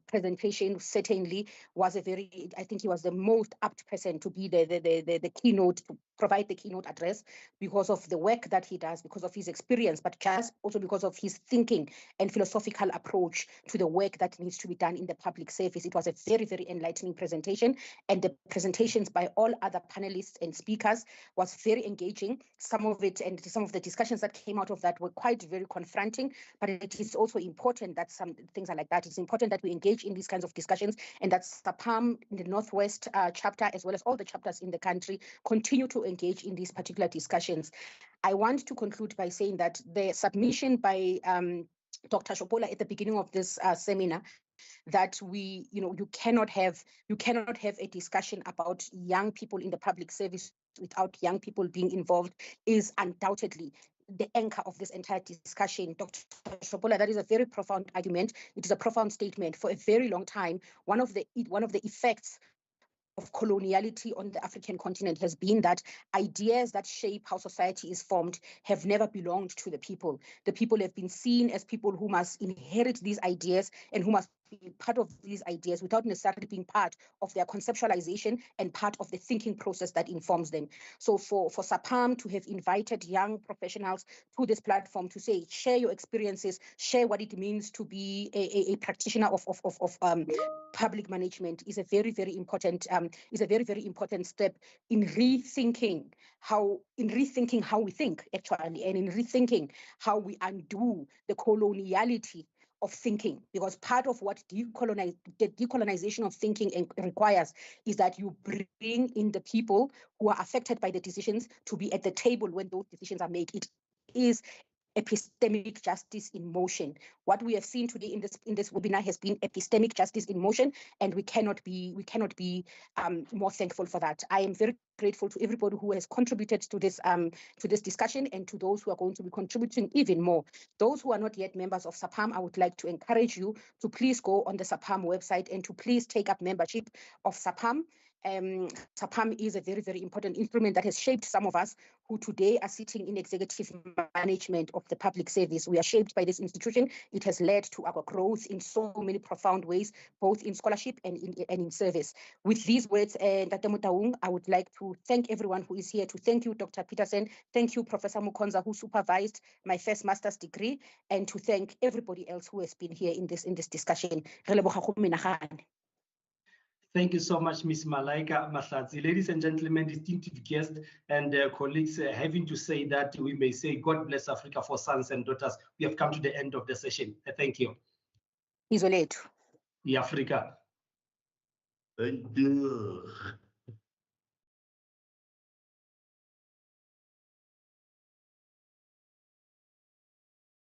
presentation certainly was I think he was the most apt person to be the keynote, to provide the keynote address, because of the work that he does, because of his experience, but just also because of his thinking and philosophical approach to the work that needs to be done in the public service. It was a very, very enlightening presentation, and the presentations by all other panelists and speakers was very engaging. Some of it and some of the discussions that came out of that were quite very confronting, but it is also important that some things are like that. It's important that we engage in these kinds of discussions, and that Saapam in the Northwest chapter, as well as all the chapters in the country, continue to engage in these particular discussions. I want to conclude by saying that the submission by Dr. Shopola at the beginning of this seminar, that you cannot have a discussion about young people in the public service without young people being involved, is undoubtedly the anchor of this entire discussion. Dr. Shopola, that is a very profound argument. It is a profound statement. For a very long time, one of the effects of coloniality on the African continent has been that ideas that shape how society is formed have never belonged to the people. The people have been seen as people who must inherit these ideas and who must be part of these ideas without necessarily being part of their conceptualization and part of the thinking process that informs them. So for Saapam to have invited young professionals to this platform to say, share your experiences, share what it means to be a practitioner of public management, is a very, very important step in rethinking how we think, actually, and in rethinking how we undo the coloniality of thinking, because part of what the decolonization of thinking requires is that you bring in the people who are affected by the decisions to be at the table when those decisions are made. It is epistemic justice in motion. What we have seen today in this webinar has been epistemic justice in motion, and we cannot be more thankful for that. I am very grateful to everybody who has contributed to this discussion, and to those who are going to be contributing even more. Those who are not yet members of Saapam, I would like to encourage you to please go on the Saapam website and to please take up membership of Saapam. Saapam is a very, very important instrument that has shaped some of us who today are sitting in executive management of the public service. We are shaped by this institution. It has led to our growth in so many profound ways, both in scholarship and in service. With these words, Dr. Mutaung, I would like to thank everyone who is here, to thank you, Dr. Peterson, thank you, Professor Mukonza, who supervised my first master's degree, and to thank everybody else who has been here in this discussion. Thank you so much, Ms. Malaika Mahlatsi. Ladies and gentlemen, distinguished guests and colleagues, having to say that we may say, God bless Africa for sons and daughters. We have come to the end of the session. Thank you. Isolate. Africa. Thank you.